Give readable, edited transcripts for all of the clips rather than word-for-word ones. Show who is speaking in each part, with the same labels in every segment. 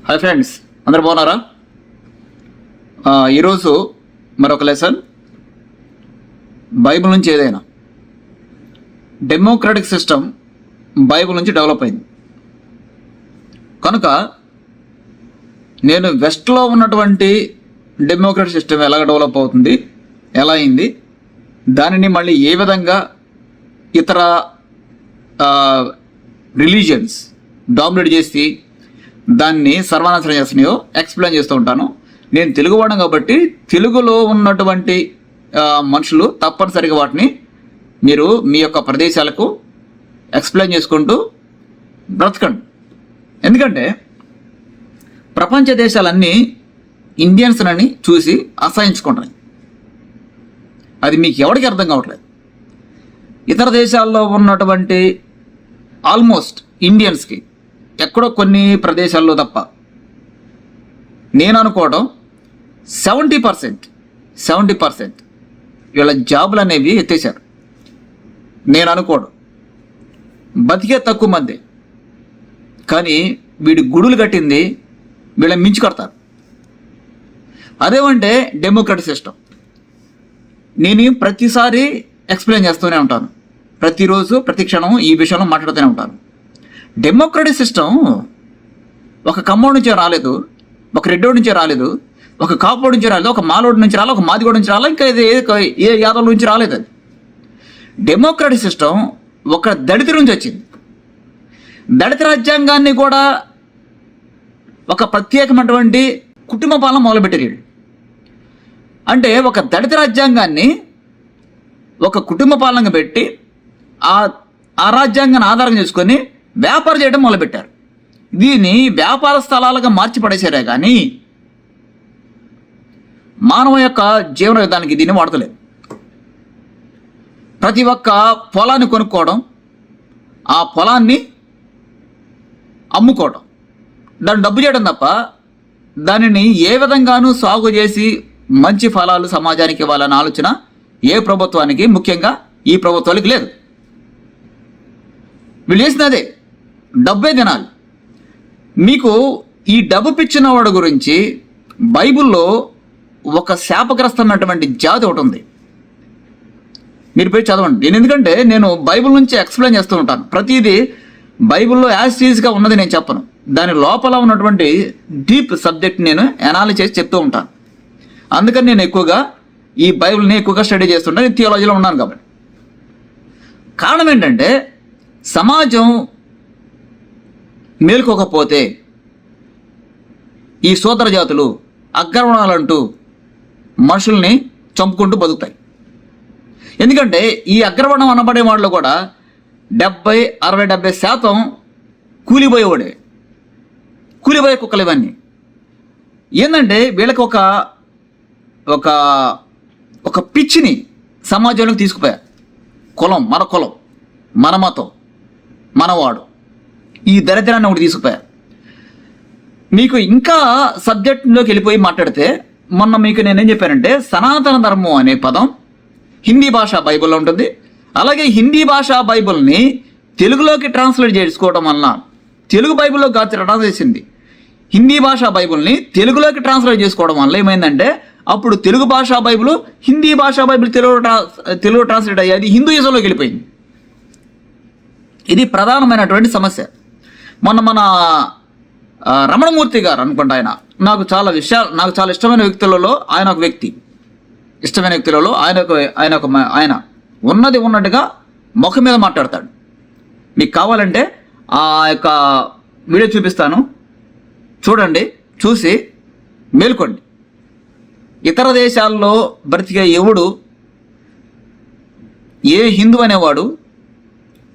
Speaker 1: Hi friends, అందరు బాగున్నారా? ఈరోజు మరొక లెసన్, బైబిల్ నుంచి ఏదైనా డెమోక్రటిక్ సిస్టమ్ బైబిల్ నుంచి డెవలప్ అయింది కనుక నేను వెస్ట్లో ఉన్నటువంటి డెమోక్రటిక్ సిస్టమ్ ఎలా డెవలప్ అవుతుంది, ఎలా అయింది, దానిని మళ్ళీ ఏ విధంగా ఇతర రిలీజియన్స్ డామినేట్ చేసి దాన్ని సర్వనాశనం చేస్తున్నాయో ఎక్స్ప్లెయిన్ చేస్తూ ఉంటాను. నేను తెలుగువాడం కాబట్టి తెలుగులో ఉన్నటువంటి మనుషులు తప్పనిసరిగా వాటిని మీరు మీ యొక్క ప్రదేశాలకు ఎక్స్ప్లెయిన్ చేసుకుంటూ బ్రతకండి. ఎందుకంటే ప్రపంచ దేశాలన్నీ ఇండియన్స్ని చూసి అసహించుకుంటాయి. అది మీకు ఎవరికి అర్థం కావట్లేదు. ఇతర దేశాల్లో ఉన్నటువంటి ఆల్మోస్ట్ ఇండియన్స్కి ఎక్కడో కొన్ని ప్రదేశాల్లో తప్ప నేను అనుకోవడం 70% వీళ్ళ జాబులు అనేవి ఎత్తేసారు. నేను అనుకోవడం బతికే తక్కువ మంది, కానీ వీడి గుడులు కట్టింది వీళ్ళని మించి కడతారు. అదేమంటే డెమోక్రటిక్ సిస్టమ్. నేను ప్రతిసారి ఎక్స్ప్లెయిన్ చేస్తూనే ఉంటాను, ప్రతిరోజు ప్రతి క్షణం ఈ విషయంలో మాట్లాడుతూనే ఉంటాను. డెమోక్రటిక్ సిస్టమ్ ఒక కమ్మోడి నుంచే రాలేదు, ఒక రెడ్డోడి నుంచే రాలేదు, ఒక కాపోడి నుంచి రాలేదు, ఒక మాలోడి నుంచి రాలేదు, ఒక మాదిగోడి నుంచి రాలేదు, ఇంకా ఏ యాదవ్ నుంచి రాలేదు. అది డెమోక్రటిక్ సిస్టమ్ ఒక దళిత నుంచి వచ్చింది. దళిత రాజ్యాంగాన్ని కూడా ఒక ప్రత్యేకమైనటువంటి కుటుంబ పాలన మొదలుపెట్టారు. అంటే ఒక దళిత రాజ్యాంగాన్ని ఒక కుటుంబ పాలనగా పెట్టి ఆ రాజ్యాంగాన్ని ఆధారం చేసుకొని వ్యాపారం చేయడం మొదలుపెట్టారు. దీన్ని వ్యాపార స్థలాలుగా మార్చి పడేశారే కానీ మానవ యొక్క జీవన విధానానికి దీన్ని వాడతలేదు. ప్రతి ఒక్క పొలాన్ని కొనుక్కోవడం, ఆ పొలాన్ని అమ్ముకోవడం, దాన్ని డబ్బు చేయడం తప్ప దానిని ఏ విధంగానూ సాగు చేసి మంచి ఫలాలు సమాజానికి ఇవ్వాలన్న ఆలోచన ఏ ప్రభుత్వానికి, ముఖ్యంగా ఈ ప్రభుత్వానికి లేదు. వీళ్ళు చేసినదే డబ్బే తినాలి. మీకు ఈ డబ్బు పిచ్చిన వాడి గురించి బైబిల్లో ఒక శాపగ్రస్తమైనటువంటి జాతి ఒకటి ఉంది, మీరు పోయి చదవండి. ఎందుకంటే నేను బైబిల్ నుంచి ఎక్స్ప్లెయిన్ చేస్తూ ఉంటాను. ప్రతిదీ బైబిల్లో యాజ్ ఈజ్గా ఉన్నది నేను చెప్పను, దాని లోపల ఉన్నటువంటి డీప్ సబ్జెక్ట్ నేను అనాలిసిస్ చేసి చెప్తూ ఉంటాను. అందుకని నేను ఎక్కువగా ఈ బైబిల్ని ఎక్కువగా స్టడీ చేస్తుంటాను. నేను థియాలజీలో ఉన్నాను కాబట్టి. కారణం ఏంటంటే సమాజం మేలుకోకపోతే ఈ సోదర జాతులు అగ్రవర్ణాలంటూ మనుషుల్ని చంపుకుంటూ బతుకుతాయి. ఎందుకంటే ఈ అగ్రవర్ణం అనబడే వాళ్ళు కూడా 70% కూలిపోయేవాడే, కూలిపోయే కుక్కలు ఇవన్నీ. ఏంటంటే వీళ్ళకి ఒక ఒక ఒక పిచ్చిని సమాజంలోకి తీసుకుపోయారు. కులం, మన కులం, మన మతం, మనవాడు, ఈ దరిద్రాన్ని ఒకటి తీసుకుపోయారు. మీకు ఇంకా సబ్జెక్టులోకి వెళ్ళిపోయి మాట్లాడితే, మొన్న మీకు నేనేం చెప్పానంటే సనాతన ధర్మం అనే పదం హిందీ భాషా బైబిల్లో ఉంటుంది. అలాగే హిందీ భాషా బైబిల్ని తెలుగులోకి ట్రాన్స్లేట్ చేసుకోవడం వలన, తెలుగు బైబిల్లో ట్రాన్స్లేట్ చేసింది హిందీ భాషా బైబిల్ని తెలుగులోకి ట్రాన్స్లేట్ చేసుకోవడం వల్ల ఏమైందంటే అప్పుడు తెలుగు భాషా బైబిల్ హిందీ భాషా బైబిల్ తెలుగు ట్రాన్స్లేట్ అయ్యి అది హిందూయిజంలోకి వెళ్ళిపోయింది. ఇది ప్రధానమైనటువంటి సమస్య. మన రమణమూర్తి గారు అనుకుంటా, ఆయన నాకు చాలా ఇష్టమైన వ్యక్తులలో ఆయన ఒక వ్యక్తి. ఇష్టమైన వ్యక్తులలో ఆయన ఉన్నది ఉన్నట్టుగా ముఖం మీద మాట్లాడతాడు. మీకు కావాలంటే ఆ యొక్క వీడియో చూపిస్తాను, చూడండి, చూసి మేల్కోండి. ఇతర దేశాల్లో బ్రతికే ఎవడు, ఏ హిందూ అనేవాడు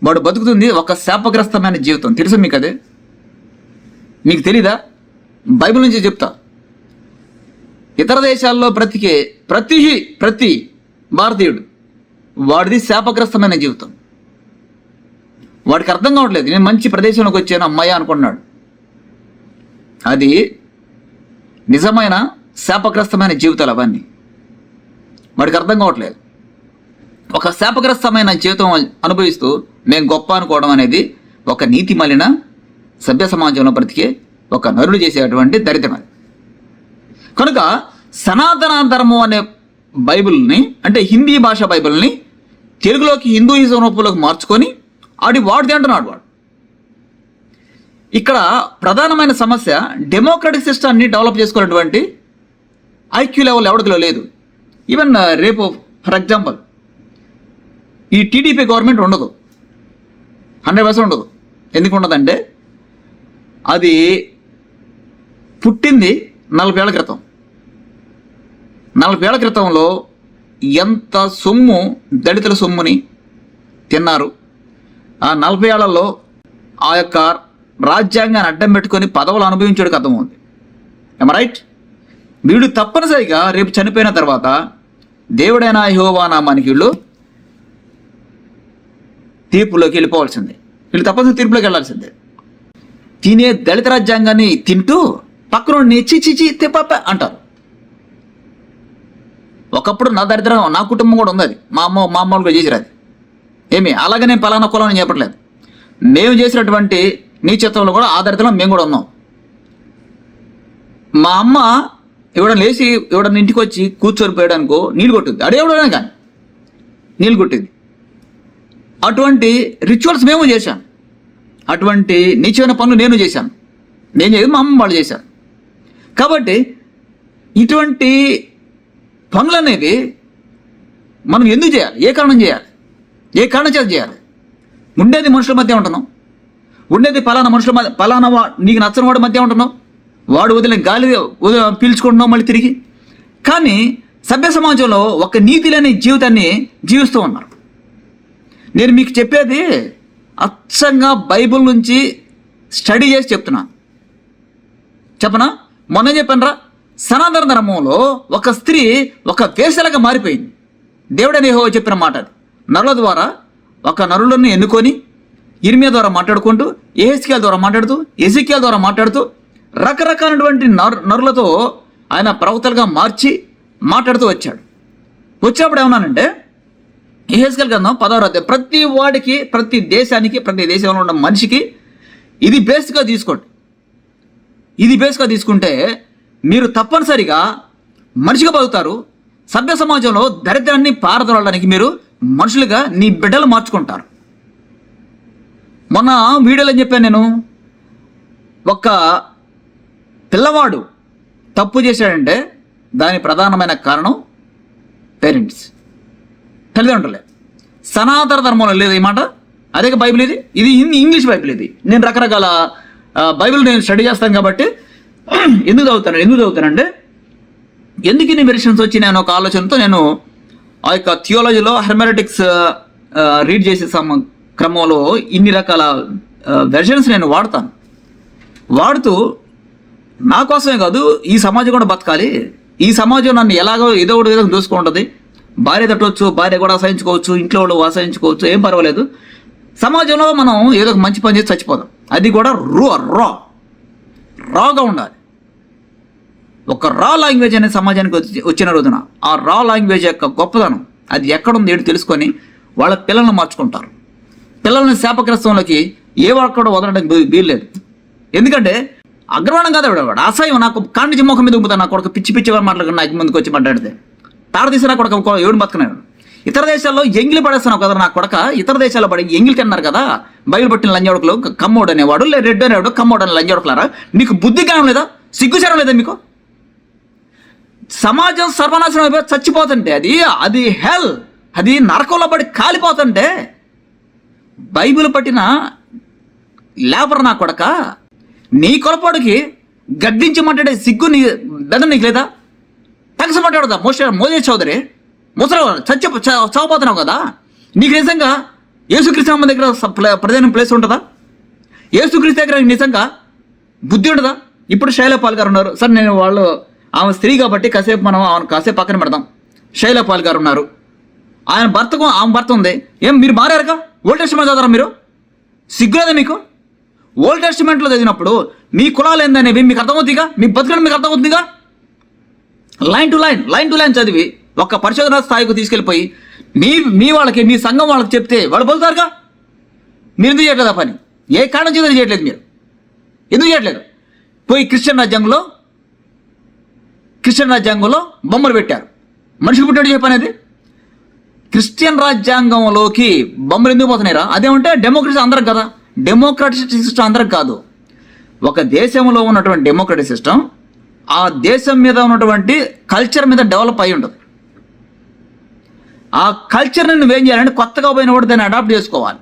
Speaker 1: వాడు బతుకుతుంది ఒక శాపగ్రస్తమైన జీవితం. తెలుసు మీకు? అదే మీకు తెలీదా? బైబిల్ నుంచి చెప్తా. ఇతర దేశాల్లో బ్రతికే ప్రతి భారతీయుడు వాడిది శాపగ్రస్తమైన జీవితం. వాడికి అర్థం కావట్లేదు. నేను మంచి ప్రదేశంలోకి వచ్చాను అమ్మాయి అనుకున్నాడు. అది నిజమైన శాపగ్రస్తమైన జీవితాలు అవన్నీ. వాడికి అర్థం కావట్లేదు. ఒక శాపగ్రస్తమైన జీవితం అనుభవిస్తూ నేను గొప్ప అనుకోవడం అనేది ఒక నీతి మలిన సభ్య సమాజంలో బ్రతికే ఒక నరుడు చేసేటువంటి దరిద్రం అది. కనుక సనాతన ధర్మం అనే బైబిల్ని, అంటే హిందీ భాష బైబిల్ని తెలుగులోకి హిందూయిజం రూపంలోకి మార్చుకొని వాడు తింటున్నాడు వాడు. ఇక్కడ ప్రధానమైన సమస్య డెమోక్రటిక్ సిస్టాన్ని డెవలప్ చేసుకున్నటువంటి ఐక్యూ లెవెల్ ఎవరికిలో లేదు. ఈవెన్ రేపు ఫర్ ఎగ్జాంపుల్ ఈ టీడీపీ గవర్నమెంట్ ఉండదు, 100% ఉండదు. ఎందుకు ఉండదంటే అది పుట్టింది 40 ఏళ్ల క్రితం. 40 ఏళ్ల క్రితంలో ఎంత సొమ్ము, దళితుల సొమ్ముని తిన్నారు. ఆ 40 ఏళ్లలో ఆ యొక్క రాజ్యాంగాన్ని అడ్డం పెట్టుకొని పదవులు అనుభవించడానికి అర్థమవుతుంది. ఏమ రైట్? వీడు తప్పనిసరిగా రేపు చనిపోయిన తర్వాత దేవుడైన యెహోవా నామానికి వీళ్ళు తీర్పులోకి వెళ్ళిపోవాల్సిందే. వీళ్ళు తప్పనిసరి తీర్పులోకి వెళ్ళాల్సిందే. తినే దళిత రాజ్యాంగాన్ని తింటూ పక్కన చిచి తిప్ప అంటారు. ఒకప్పుడు నా దరిద్రం, నా కుటుంబం కూడా ఉంది. అది మా అమ్మలు కూడా చేసిరు. అది ఏమి అలాగే నేను పలానా కులం అని చెప్పట్లేదు. మేము చేసినటువంటి నీచత్వంలో కూడా ఆ దరిద్రంలో మేము కూడా ఉన్నాం. మా అమ్మ ఎవడన్నా లేచి ఎవడన్నా ఇంటికి వచ్చి కూర్చొని పోయడానికో నీళ్ళు కొట్టింది, అడేవడనే కానీ నీళ్ళు కొట్టింది. అటువంటి రిచువల్స్ మేము చేశాను. అటువంటి నీచమైన పనులు నేను చేశాను. నేను చేయదు, మా అమ్మ వాళ్ళు చేశాను. కాబట్టి ఇటువంటి పనులు అనేవి మనం ఎందుకు చేయాలి? ఏ కారణం చేయాలి? ఏ కారణం చేత చేయాలి? ఉండేది మనుషుల మధ్య ఉంటున్నాం, ఉండేది పలానా మనుషుల మధ్య, పలానా నీకు నచ్చని వాడి మధ్య ఉంటున్నాం, వాడు వదిలే గాలి పీల్చుకుంటున్నాం మళ్ళీ తిరిగి. కానీ సభ్య సమాజంలో ఒక నీతి లేని జీవితాన్ని జీవిస్తూ ఉన్నారు. నేను మీకు చెప్పేది అచ్చంగా బైబిల్ నుంచి స్టడీ చేసి చెప్తున్నాను. చెప్పనా? మొన్న చెప్పానరా, సనాతన ధర్మంలో ఒక స్త్రీ ఒక వేశ్యలాగా మారిపోయింది. దేవుడని యెహోవా చెప్పిన మాట అది. నరుల ద్వారా ఒక నరులను ఎన్నుకొని ఇర్మియా ద్వారా మాట్లాడుకుంటూ, యెహెజ్కేలు ద్వారా మాట్లాడుతూ, ఎజెకియల్ ద్వారా మాట్లాడుతూ రకరకాలైనటువంటి నరులతో ఆయన ప్రవక్తలుగా మార్చి మాట్లాడుతూ వచ్చాడు. వచ్చినప్పుడు ఏమన్నానంటే యెహెజ్కేలు గ్రంథం 10వ అధ్యాయం, ప్రతి వాడికి, ప్రతి దేశానికి, ప్రతి దేశంలో ఉన్న మనిషికి ఇది బేస్గా తీసుకోండి. ఇది బేస్గా తీసుకుంటే మీరు తప్పనిసరిగా మనిషిగా బతుకుతారు. సభ్య సమాజంలో దరిద్రాన్ని పారదోలడానికి మీరు మనుషులుగా నీ బిడ్డలు మార్చుకుంటారు. మొన్న వీడియోలో చెప్పాను నేను, ఒక పిల్లవాడు తప్పు చేశాడంటే దాని ప్రధానమైన కారణం పేరెంట్స్, తల్లిదండ్రులే. సనాతన ధర్మంలో లేదు ఈ మాట. అదే బైబిల్ ఇది ఇంగ్లీష్ బైబిల్. ఇది నేను రకరకాల బైబిల్ నేను స్టడీ చేస్తాను కాబట్టి ఎందుకు చదువుతానంటే ఎందుకు ఇన్ని వెరిషన్స్ వచ్చి నేను ఒక ఆలోచనతో నేను ఆ యొక్క థియాలజీలో హెర్మెటిక్స్ రీడ్ చేసే క్రమంలో ఇన్ని రకాల వెర్షన్స్ నేను వాడుతూ నా కోసమే కాదు, ఈ సమాజం కూడా బతకాలి. ఈ సమాజం నన్ను ఎలాగో ఏదో ఒకటి విధంగా దూసుకుంటుంది. భార్య తట్టవచ్చు, భార్య కూడా అసహించుకోవచ్చు, ఇంట్లో వాళ్ళు అసహించుకోవచ్చు, ఏం పర్వాలేదు. సమాజంలో మనం ఏదో ఒక మంచి పని చేసి చచ్చిపోదాం. అది కూడా రాగా ఉండాలి. ఒక రా లాంగ్వేజ్ అనే సమాజానికి వచ్చిన రోజున ఆ రా లాంగ్వేజ్ యొక్క గొప్పదనం అది ఎక్కడుంది ఏంటి తెలుసుకొని వాళ్ళ పిల్లల్ని మార్చుకుంటారు. పిల్లల్ని శాపగ్రస్తంలోకి ఏ వాడు వదలడానికి వీల్లేదు. ఎందుకంటే అగ్రవాణం కాదు వాడు, అసహ్యం. నాకు కాండి ముఖం మీద ఉంపుతాను. నా కొడుకు పిచ్చి మాట్లాడుకుని నాకు ముందుకు వచ్చి మాట్లాడితే తాడ తీసి నా కొడుకు ఎవడు బతుకున్నాడు. ఇతర దేశాల్లో ఎంగిలి పడేస్తున్నావు కదా నా కొడక. ఇతర దేశాల్లో పడి ఎంగిలి తిన్నారు కదా బయలు పట్టిన లంజోడకులు, కమ్మోడు అనేవాడు, రెడ్ అనేవాడు, కమ్మోడు అనే లంజోడకులారా. నీకు బుద్ధి జ్ఞానం లేదా? సిగ్గుచారం లేదా మీకు? సమాజం సర్వనాశనం అయిపోయి చచ్చిపోతుంటే అది హెల్, అది నరకంలో పడి కాలిపోతుంటే బైబిల్ పట్టిన లేబర్ నా కొడక, నీ కొలపాడుకి గద్దించి మాట్లాడే సిగ్గు నీ బెదం నీకు లేదా? తగస మాట్లాడదా మోజే చౌదరి? ముసలి చావపోతున్నావు కదా. నీకు నిజంగా యేసుక్రీస్తు అమ్మ దగ్గర ప్రధాన ప్లేస్ ఉంటుందా? యేసుక్రీస్తు దగ్గర నిజంగా బుద్ధి ఉంటుందా? ఇప్పుడు శైలపాల్ గారు ఉన్నారు. సార్ నేను ఆమె స్త్రీ కాబట్టి కాసేపు మనం కాసేపు పక్కన పెడదాం. శైలపాల్ గారు ఉన్నారు, ఆమె భర్త ఉంది. ఏం మీరు మారారుగా? ఓల్డ్ టెస్టిమెంట్ చదవరా మీరు? సిగ్గులేదా మీకు? ఓల్డ్ టెస్టిమెంట్లో చదివినప్పుడు మీ కులాలు ఏందనేవి మీకు అర్థమవుతుందిగా, మీ బతుకని మీకు అర్థమవుతుందిగా. లైన్ టు లైన్ చదివి ఒక పరిశోధన స్థాయికి తీసుకెళ్ళిపోయి మీ వాళ్ళకి, మీ సంఘం వాళ్ళకి చెప్తే వాళ్ళు బతుకుతారుగా. మీరు ఎందుకు చేయట్లేదు ఆ పని? ఏ కారణం చేత చేయట్లేదు మీరు? ఎందుకు చేయట్లేదు? పోయి క్రిస్టియన్ రాజ్యాంగంలో బొమ్మలు పెట్టారు. మనిషికి పుట్టాడు చెప్పనేది. క్రిస్టియన్ రాజ్యాంగంలోకి బొమ్మలు ఎందుకు పోతున్నాయిరా? అదేమంటే డెమోక్రసీ అందరికి కదా, డెమోక్రటిక్ సిస్టమ్ అందరికి కాదు. ఒక దేశంలో ఉన్నటువంటి డెమోక్రటిక్ సిస్టమ్ ఆ దేశం మీద ఉన్నటువంటి కల్చర్ మీద డెవలప్ అయి ఉంటుంది. ఆ కల్చర్ని నువ్వేం చేయాలంటే కొత్తగా పోయినప్పుడు దాన్ని అడాప్ట్ చేసుకోవాలి.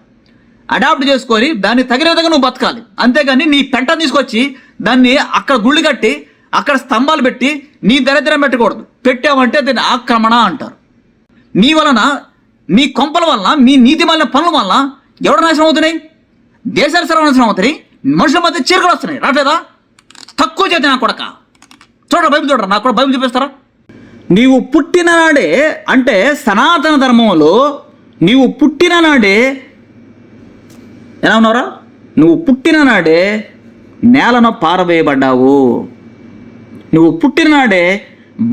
Speaker 1: అడాప్ట్ చేసుకొని దాన్ని తగిన విధంగా నువ్వు బతకాలి. అంతేగాని నీ పెంట తీసుకొచ్చి దాన్ని అక్కడ గుళ్ళు కట్టి అక్కడ స్తంభాలు పెట్టి నీ దరిద్రం పెట్టకూడదు. పెట్టావంటే దాన్ని ఆక్రమణ అంటారు. నీ వలన, నీ కొంపల వలన, మీ నీతి మాలిన పనుల వలన ఎవరు నాశనం అవుతున్నాయి? దేశాలు సర్వనాశనం అవుతున్నాయి. మనుషుల మధ్య చీరకలు వస్తున్నాయి. రాట్లేదా? తక్కువ చేతి నా కొడక. చూడరా బైబిల్, చూడరా, నాకు కూడా బైబిల్ చూపిస్తారా? నీవు పుట్టిన నాడే, అంటే సనాతన ధర్మంలో నీవు పుట్టిన నాడే ఎలా ఉన్నావురా? నువ్వు పుట్టిన నాడే నేలను పారవేయబడ్డావు. నువ్వు పుట్టిన నాడే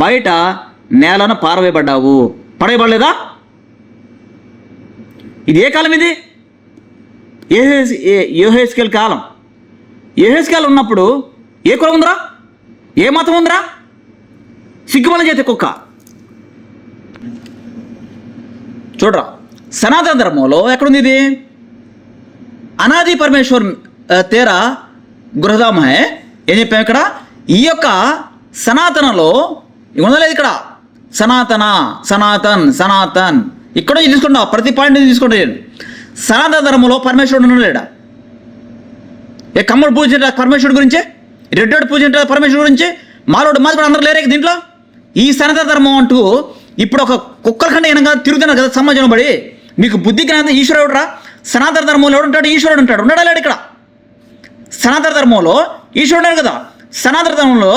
Speaker 1: బయట నేలను పారవేయబడ్డావు. పడేయబడలేదా? ఇది ఏ కాలం? ఇది యెహెజ్కేలు కాలం. యెహెజ్కేలు ఉన్నప్పుడు ఏ కులం ఉందిరా? ఏ మతం ఉందిరా? సిగ్గుమల చేతి కుక్క. చూడరా, సనాతన ధర్మంలో ఎక్కడుంది ఇది? అనాది పరమేశ్వర్ తేరా గృహధామ హే. ఏం చెప్పాము ఇక్కడ? ఈ యొక్క సనాతనలో ఉండలేదు. ఇక్కడ సనాతన్ ఇక్కడ తీసుకుంటా, ప్రతి పాయింట్ తీసుకుంటా. సనాతన ధర్మంలో పరమేశ్వరుడు ఉండలేడా? ఏ కమ్ముడు పూజ పరమేశ్వరుడు గురించి, రెడ్డోడు పూజ పరమేశ్వరుడు గురించి, మాలోడు మాది అందరూ లేరే దీంట్లో. ఈ సనాతన ధర్మం అంటూ ఇప్పుడు ఒక కుక్కల కంటే ఏమైనా తిరుగుతున్నారు కదా సమాజంలో పడి. మీకు బుద్ధి జ్ఞానం ఈశ్వరుడు రా? సనాతన ధర్మంలో ఎవడు ఉంటాడు? ఈశ్వరుడు ఉంటాడు. ఉన్నాడా లేడు? ఇక్కడ సనాతన ధర్మంలో ఈశ్వరుడు ఉన్నాడు కదా. సనాతన ధర్మంలో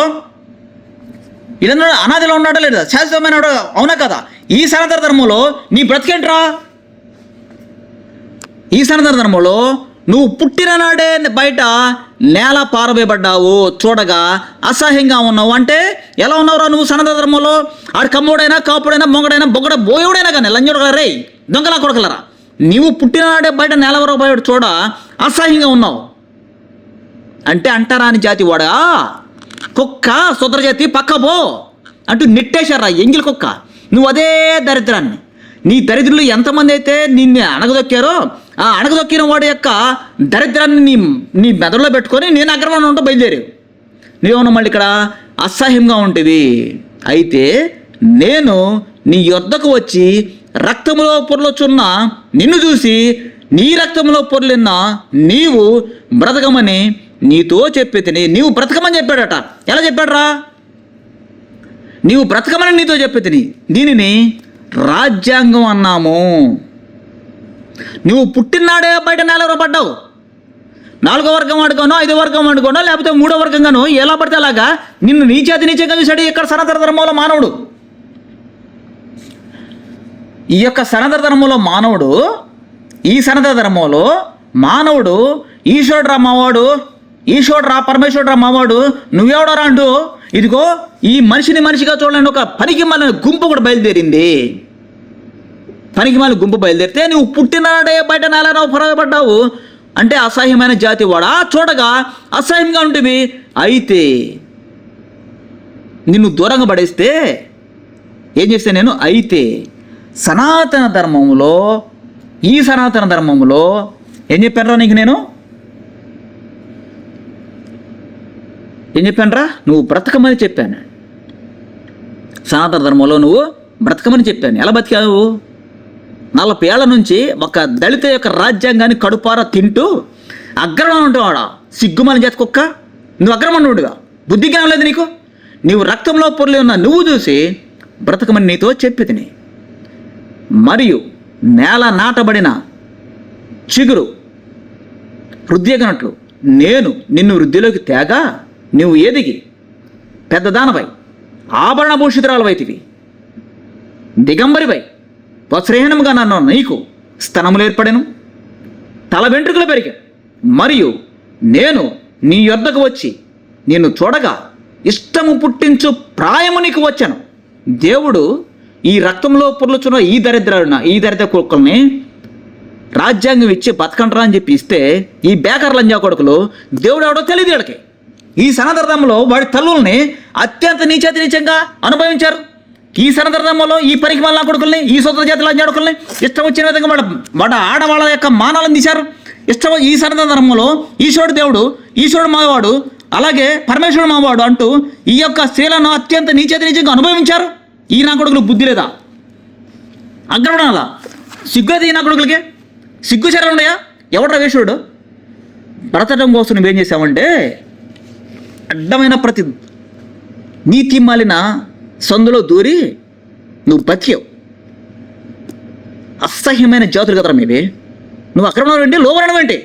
Speaker 1: ఇలా అనాదిలో ఉన్నాడా లేదా? శాశ్వతమైన అవునా కదా? ఈ సనాతన ధర్మంలో నీ బ్రతికేంట్రా? ఈ సనాతన ధర్మంలో నువ్వు పుట్టిన నాడే బయట నేల పారవేయబడ్డావు. చూడగా అసహ్యంగా ఉన్నావు. అంటే ఎలా ఉన్నావురా నువ్వు సనాతన ధర్మంలో? ఆడు కమ్మోడైనా, కాపుడైనా, మొగడైనా, బొగ్గడ బోయుడైనా కానీ లంజోడు రే దొంగలా కొడకలరా. నీవు పుట్టిన నాడే బయట నేలవరో బయట చూడ అసహ్యంగా ఉన్నావు. అంటే అంటారా అని జాతి వాడా కుక్క సుద్ర జాతి పక్క పో అంటూ నెట్టేశారా ఎంగిలి కుక్క. నువ్వు అదే దరిద్రాన్ని, నీ దరిద్రులు ఎంతమంది అయితే నిన్ను అణగదొక్కారో ఆ అణగదొక్కిన వాడి యొక్క దరిద్రాన్ని నీ మెదడులో పెట్టుకొని నేను అగ్రవాణం ఉంటూ బయలుదేరావు. నువ్వేమన్నా మళ్ళీ ఇక్కడ అసహ్యంగా ఉంటుంది. అయితే నేను నీ యొద్దకు వచ్చి రక్తంలో పొర్లుచున్న నిన్ను చూసి నీ రక్తంలో పొర్లిన్న నీవు బ్రతకమని నీతో చెప్పి తిని. నీవు బ్రతకమని చెప్పాడట. ఎలా చెప్పాడరా? నీవు బ్రతకమని నీతో చెప్పి తిని. దీనిని రాజ్యాంగం అన్నాము. నువ్వు పుట్టినాడే బయట నేలలో పడ్డావు. 4వ వర్గం వాడుకోనో 5వ వర్గం వాడుకోనో లేకపోతే 3వ వర్గంగానో ఎలా పడితే అలాగా నిన్ను నీచంగా చూశాడు ఇక్కడ సనాతన ధర్మంలో మానవుడు. ఈ యొక్క సనాతన ధర్మంలో మానవుడు, ఈ సనాతన ధర్మంలో మానవుడు ఈశ్వరుడు రా మావాడు, ఈశ్వరుడు రా పరమేశ్వరుడు రా మావాడు, నువ్వెవడో రా అంటూ ఇదిగో ఈ మనిషిని మనిషిగా చూడలేని ఒక పనికి మళ్ళీ గుంపు కూడా బయలుదేరింది. పనికి మళ్ళీ గుంపు బయలుదేరితే నువ్వు పుట్టినాడే బయట నేలలో పొరగబడ్డావు. అంటే అసహ్యమైన జాతి వాడా? చూడగా అసహ్యంగా ఉంటుంది. అయితే నిన్ను దూరంగా పడేస్తే ఏం చేస్తే నేను? అయితే సనాతన ధర్మంలో, ఈ సనాతన ధర్మంలో ఏం చెప్పానురా నీకు? నేను ఏం చెప్పానురా? నువ్వు బ్రతకమని చెప్పాను. సనాతన ధర్మంలో నువ్వు బ్రతకమని చెప్పాను. ఎలా బతికావు? 40 ఏళ్ల నుంచి ఒక దళిత యొక్క రాజ్యాంగాన్ని కడుపారా తింటూ అగ్రమణ ఉంటావాడా? సిగ్గుమని చేతి కుక్క. నువ్వు అగ్రమణుడుగా బుద్ధి జ్ఞానం లేదు నీకు. నీవు రక్తంలో పొరలి ఉన్న నువ్వు చూసి బ్రతకమని నీతో చెప్పి తిని. మరియు నేల నాటబడిన చిగురు వృద్ధిగనట్లు నేను నిన్ను వృద్ధిలోకి తేగా నువ్వు ఎదిగి పెద్దదానపై ఆభరణ భూషితురాలవైతివి, దిగంబరిపై వస్త్రహీనముగా నన్ను నీకు స్తనములు ఏర్పడెను, తల వెంట్రుకలు పెరిగాను. మరియు నేను నీ యొద్దకు వచ్చి నిన్ను చూడగా ఇష్టము పుట్టించు ప్రాయము నీకు వచ్చాను. దేవుడు ఈ రక్తంలో పొర్లుచున్న ఈ దరిద్ర కుక్కల్ని రాజ్యాంగం ఇచ్చి బతకంటరా అని చెప్పి ఇస్తే ఈ బేకర్ లంజా కొడుకులు దేవుడు ఎవడో తెలియదు వీళ్ళకి. ఈ సనాతనధర్మంలో వాడి తల్లుల్ని అత్యంత నీచంగా అనుభవించారు. ఈ సనాతనధర్మంలో ఈ పనికి మళ్ళా కొడుకుల్ని, ఈ సోదర జాతుల లంజాడుకుల్ని ఇష్టం వచ్చిన విధంగా వాడు ఆడవాళ్ళ యొక్క మానాలను తీశారు. ఈ సనాతనధర్మంలో ఈశ్వరుడు దేవుడు, ఈశ్వరుడు మావాడు, అలాగే పరమేశ్వరుడు మావాడు అంటూ ఈ యొక్క స్త్రీలను అత్యంత నీచంగా అనుభవించారు. ఈ నా కొడుకులు బుద్ధి లేదా? అగ్రవడాలా సిగ్గులేదు? ఈ నా కొడుకులకి సిగ్గు చర్యలు ఉన్నాయా? ఎవడ్రా వేశ్వరుడు? బ్రతకడం కోసం నువ్వేం చేసావంటే అడ్డమైన ప్రతి నీతి మాలిన సందులో దూరి నువ్వు బతికావు. అసహ్యమైన జాతులు కదరా మీవి. నువ్వు అక్రమణం ఏంటి, లోబడడం ఏంటి?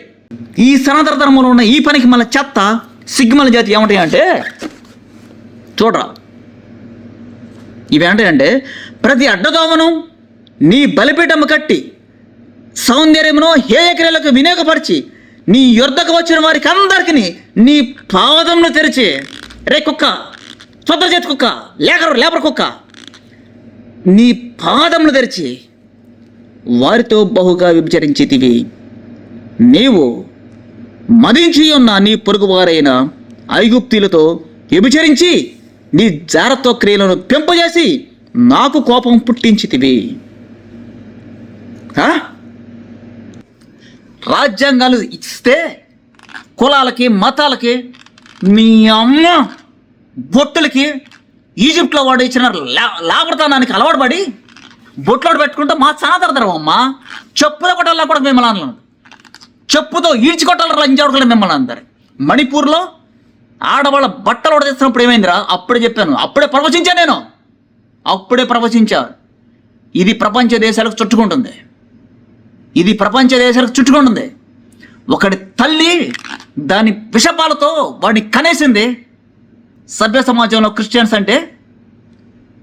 Speaker 1: ఈ సనాతన ధర్మంలో ఉన్న ఈ పనికి మళ్ళీ చెత్త సిగ్గుమల జాతి ఏమంటాయి అంటే చూడరా, ఇవేంటంటే ప్రతి అడ్డదోమను నీ బలిపీఠము కట్టి సౌందర్యమును హేయక్రియలకు వినియోగపరిచి నీ యొద్దకు వచ్చిన వారికి అందరికీ నీ పాదమును తెరిచి, రే కుక్క, చొద్ద చేతి కుక్క, లేబర్ కుక్క, నీ పాదములు తెరిచి వారితో బహుగా విభచరించితివి. నీవు మదించి ఉన్న నీ పొరుగువారైన ఐగుప్తీలతో వ్యభిచరించి నీ జారత్వ క్రియలను పెంపజేసి నాకు కోపం పుట్టించితివి. రాజ్యాంగాలు ఇస్తే కులాలకి, మతాలకి, మీ అమ్మ బొట్టులకి ఈజిప్ట్లో వాడు ఇచ్చిన లాభతానానికి అలవాటు పడి బొట్లాడు పెట్టుకుంటే మా సనాతన ధర్మం అమ్మ చెప్పుతో కొట్టాలా కూడా మిమ్మల్ని అన్నాను. చెప్పుతో ఈడ్చి కొట్టాలి లంజాడుకోలే మిమ్మల్ని అందరు. మణిపూర్లో ఆడవాళ్ళ బట్టలు ఉడదీస్తున్నప్పుడు ఏమైందిరా? అప్పుడే చెప్పాను, అప్పుడే ప్రవచించా. ఇది ప్రపంచ దేశాలకు చుట్టుకుంటుంది. ఒకటి తల్లి దాని విషపాలతో వాడిని కనేసింది. సభ్య సమాజంలో క్రిస్టియన్స్ అంటే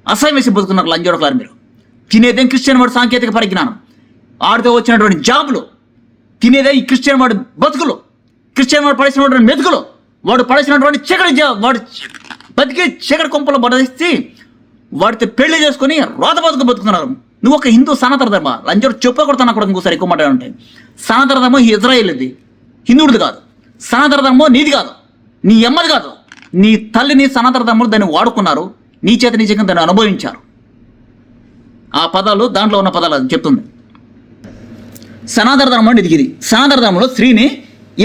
Speaker 1: అసహ్యం వేసి బతుకున్నారు లంజోడకలారు. మీరు తినేదేం క్రిస్టియన్ వాడు సాంకేతిక పరిజ్ఞానం, ఆడితో వచ్చినటువంటి జాబులు, తినేదే ఈ క్రిస్టియన్ వాడు బతుకులు, క్రిస్టియన్ వాడు పడేసినటువంటి మెతుకులు, వాడు పడేసినటువంటి వాడు బతికి చీకటి కొంపలు పడేసి వాడితో పెళ్లి చేసుకుని రోత బతుకుతున్నారు. నువ్వు ఒక హిందూ సనాతన ధర్మ లంజోడు చెప్ప కొడతాను అక్కడ ఇంకోసారి ఎక్కువ మాట ఉంటాయి. సనాతన ధర్మం ఇజ్రాయేల్ది, హిందువుడిది కాదు. సనాతన ధర్మం నీది కాదు, నీ అమ్మది కాదు. నీ తల్లిని సనాతన ధర్మం దాన్ని వాడుకున్నారు, నీ చేత నిజంగా దాన్ని అనుభవించారు. ఆ పదాలు దాంట్లో ఉన్న పదాలు అది చెప్తుంది. సనాతన ధర్మం అంటే ఇది. సనాతన ధర్మంలో స్త్రీని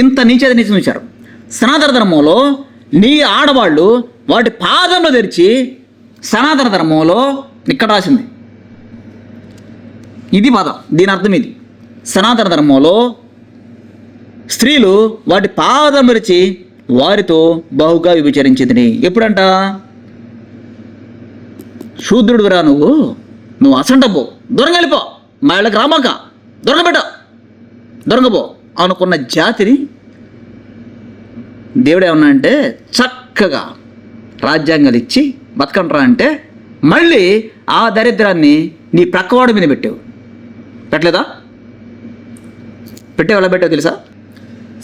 Speaker 1: ఇంత నీచేత నియమించారు. సనాతన ధర్మంలో నీ ఆడవాళ్ళు వాటి పాదంలో తెరిచి, సనాతన ధర్మంలో ఇక్కడ రాసింది ఇది పదం, దీని అర్థం ఇది. సనాతన ధర్మంలో స్త్రీలు వాటి పాదం తెరిచి వారితో బహుగా విభచరించింది. ఎప్పుడంట? శూద్రుడివిరా నువ్వు అసంటపో, దూరంగా వెళ్ళిపో, మా ఇళ్ళకి రామాక, దొరకబో అనుకున్న జాతిని దేవుడు ఏమన్నా అంటే చక్కగా రాజ్యాంగాలు ఇచ్చి బతకంట్రా అంటే మళ్ళీ ఆ దరిద్రాన్ని నీ ప్రక్కవాడి మీద పెట్టలేదా? ఎలా పెట్టావు తెలుసా?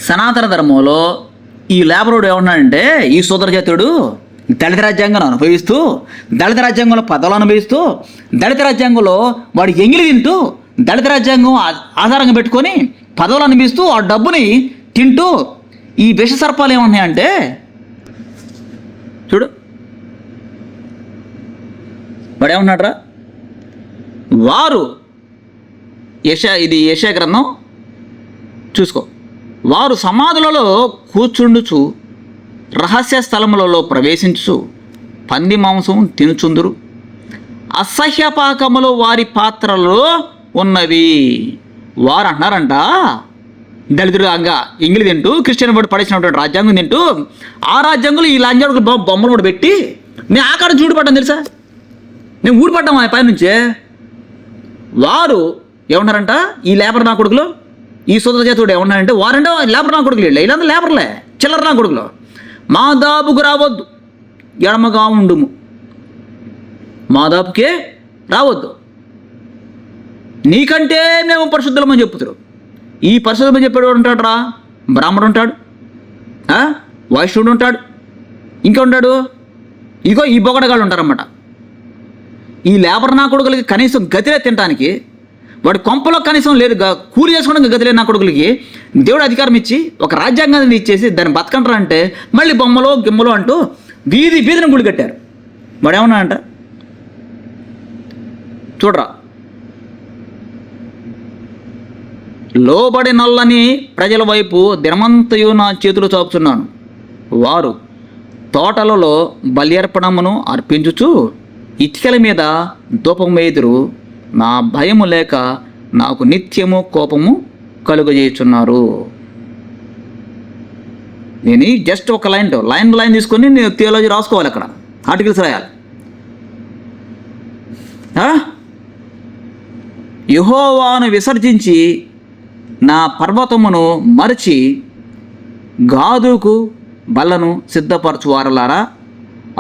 Speaker 1: సనాతన ధర్మంలో ఈ లేబరుడు ఏమన్నాడంటే, ఈ సోదర జాతుడు దళిత రాజ్యాంగాన్ని అనుభవిస్తూ, దళిత రాజ్యాంగంలో పదవులు అనుభవిస్తూ, దళిత రాజ్యాంగంలో వాడు ఎంగిలి తింటూ, దళిత రాజ్యాంగం ఆధారంగా పెట్టుకొని పదవులు అనుభవిస్తూ ఆ డబ్బుని తింటూ ఈ విష సర్పాలు ఏమన్నాయంటే చూడు, వాడు ఏమన్నాడ్రా? వారు ఇది యెషయా గ్రంథం చూసుకో. వారు సమాధులలో కూర్చుండుచు, రహస్య స్థలములలో ప్రవేశించు, పంది మాంసం తినుచుందురు, అసహ్యపాకములు వారి పాత్రలో ఉన్నవి. వారు అన్నారంట, దళితుడుగా ఎంగిలి తింటూ క్రిస్టియన్ వాడు పడేసినటువంటి రాజ్యాంగం తింటూ, ఆ రాజ్యాంగంలో ఈ లాంజాడు బొమ్మలు కూడా పెట్టి నేను ఆకాడ చూడిపడ్డాను తెలుసా, నేను ఊడిపడ్డాము ఆ పై నుంచే. వారు ఏమన్నారంట, ఈ లేబర్ నా కొడుకులు, ఈ సోదర జాతుడు ఏమన్నారంటే, వారంటే లేబర్ నా కొడుకులు, ఇలాంటి లేబర్లే, చిల్లర నా కొడుకులు, మా దాపుకు రావద్దు, ఎడమగా ఉండుము, మా దాపుకే రావద్దు, నీకంటే మేము పరిశుద్ధులమని చెప్పుతారు. ఈ పరిశుద్ధమని చెప్పాడు ఉంటాడు రా, బ్రాహ్మణుడు ఉంటాడు, వైష్ణవుడు ఉంటాడు, ఇంకా ఉంటాడు, ఇగో ఈ బొగడగాళ్ళు ఉంటారన్నమాట. ఈ లేబర్ నా కొడుకులకి కనీసం గతిలే తినడానికి వాడి కొంపలో కనీసం లేదు, కూలి చేసుకోవడానికి గతి లేదు నా కొడుకులకి. దేవుడు అధికారం ఇచ్చి ఒక రాజ్యాంగాన్ని ఇచ్చేసి దాన్ని బతకంటారా అంటే మళ్ళీ బొమ్మలో గిమ్మలో అంటూ వీధిని గుడి కట్టారు. వాడేమన్నా అంట చూడరా, లోబడి నల్లని ప్రజల వైపు దినమంతయు నా చేతులు చాపుతున్నాను. వారు తోటలలో బల్యర్పణమును అర్పించుచు ఇటుకల మీద ధూపం వేయుదురు. నా భయము లేక నాకు నిత్యము కోపము కలుగజేయుచున్నారు. నేను జస్ట్ ఒక లైన్ తీసుకొని నేను థియాలజీ రాసుకోవాలి, అక్కడ ఆర్టికల్స్ రాయాలి. యెహోవాను విసర్జించి నా పర్వతమును మరచి గాదుకు బల్లను సిద్ధపరచువారలారా,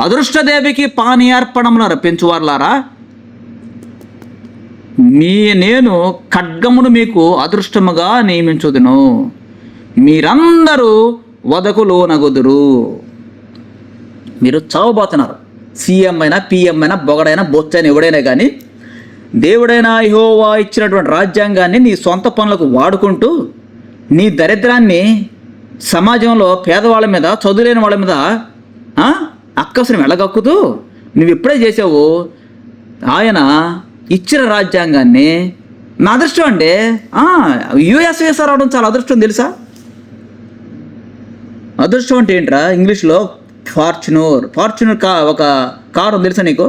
Speaker 1: అదృష్టదేవికి పానీయార్పణమును అర్పించువారలారా, నేను ఖడ్గమును మీకు అదృష్టముగా నియమించుదును. మీరందరూ వదకు లోనగుదురు. మీరు చావబోతున్నారు. సీఎం అయినా పిఎం అయినా బొగడైనా బొచ్చైనా ఎవడైనా కానీ దేవుడైన యెహోవా ఇచ్చినటువంటి రాజ్యాంగాన్ని నీ సొంత పనులకు వాడుకుంటూ నీ దరిద్రాన్ని సమాజంలో పేదవాళ్ళ మీద, చదువులేని వాళ్ళ మీద అక్కసుని వెళ్ళగక్కుతూ నువ్వు ఇప్పుడే చేసావు. ఆయన ఇచ్చిన రాజ్యాంగాన్ని నా అదృష్టం అండి. యుఎస్ఎస్ఆర్ రావడం చాలా అదృష్టం తెలుసా? అదృష్టం అంటే ఏంట్రా? ఇంగ్లీష్లో ఫార్చునర్ ఒక కారు తెలుసా నీకు?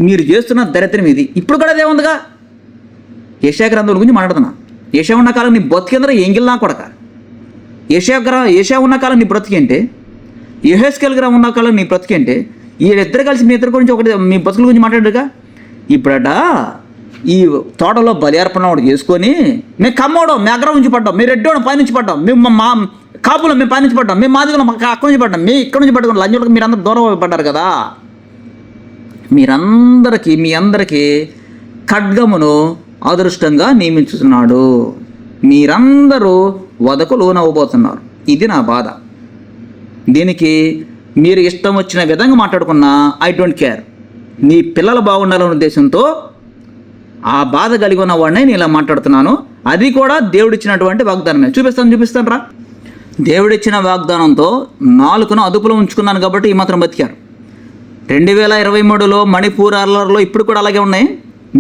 Speaker 1: మీరు చేస్తున్న దరిద్రం ఇది. ఇప్పుడు కూడా అదే ఉందిగా. యెషయా గ్రంథం గురించి మాట్లాడుతున్నా. యెషయా ఉన్న కాలం నీ బతికేంద్ర ఎంగిల్ నా కొడక. యెషయా ఉన్న కాలం నీ బ్రతికేంటి, యెహెజ్కేలు గ్రంథం ఉన్న కాలం నీ బ్రతికేంటి? వీళ్ళిద్దరు కలిసి మీ ఇద్దరి గురించి ఒకటి మీ బతుకుల గురించి మాట్లాడారుగా. ఇప్పుడట ఈ తోటలో బలియార్పణ ఒకటి చేసుకొని మేము కమ్మోడం, మేము అగ్రం నుంచి పడ్డాం, మేము రెడ్డోడం పైనుంచి పడ్డాం, మేము మా కాపులో మేము పైనుంచి పడ్డాం, మేము మాదిగలో అక్కడి నుంచి పడ్డాం, మేము ఇక్కడ నుంచి పట్టుకుని లంజులకు మీరు అందరూ దూరం పడ్డారు కదా. మీ అందరికీ ఖడ్గమును అదృష్టంగా నియమించుతున్నాడు. మీరందరూ వదకు లోనవ్వబోతున్నారు. ఇది నా బాధ. దీనికి మీరు ఇష్టం వచ్చిన విధంగా మాట్లాడుకున్నా ఐ డోంట్ కేర్. నీ పిల్లలు బాగుండాలనే ఉద్దేశంతో ఆ బాధ కలిగి ఉన్న వాడినే నేను ఇలా మాట్లాడుతున్నాను. అది కూడా దేవుడిచ్చినటువంటి వాగ్దానమే. చూపిస్తాను రా. దేవుడిచ్చిన వాగ్దానంతో నాలుకను అదుపులో ఉంచుకున్నాను కాబట్టి ఈ మాత్రం బతికారు. 2023లో మణిపూర్ అల్లర్లో ఇప్పుడు కూడా అలాగే ఉన్నాయి.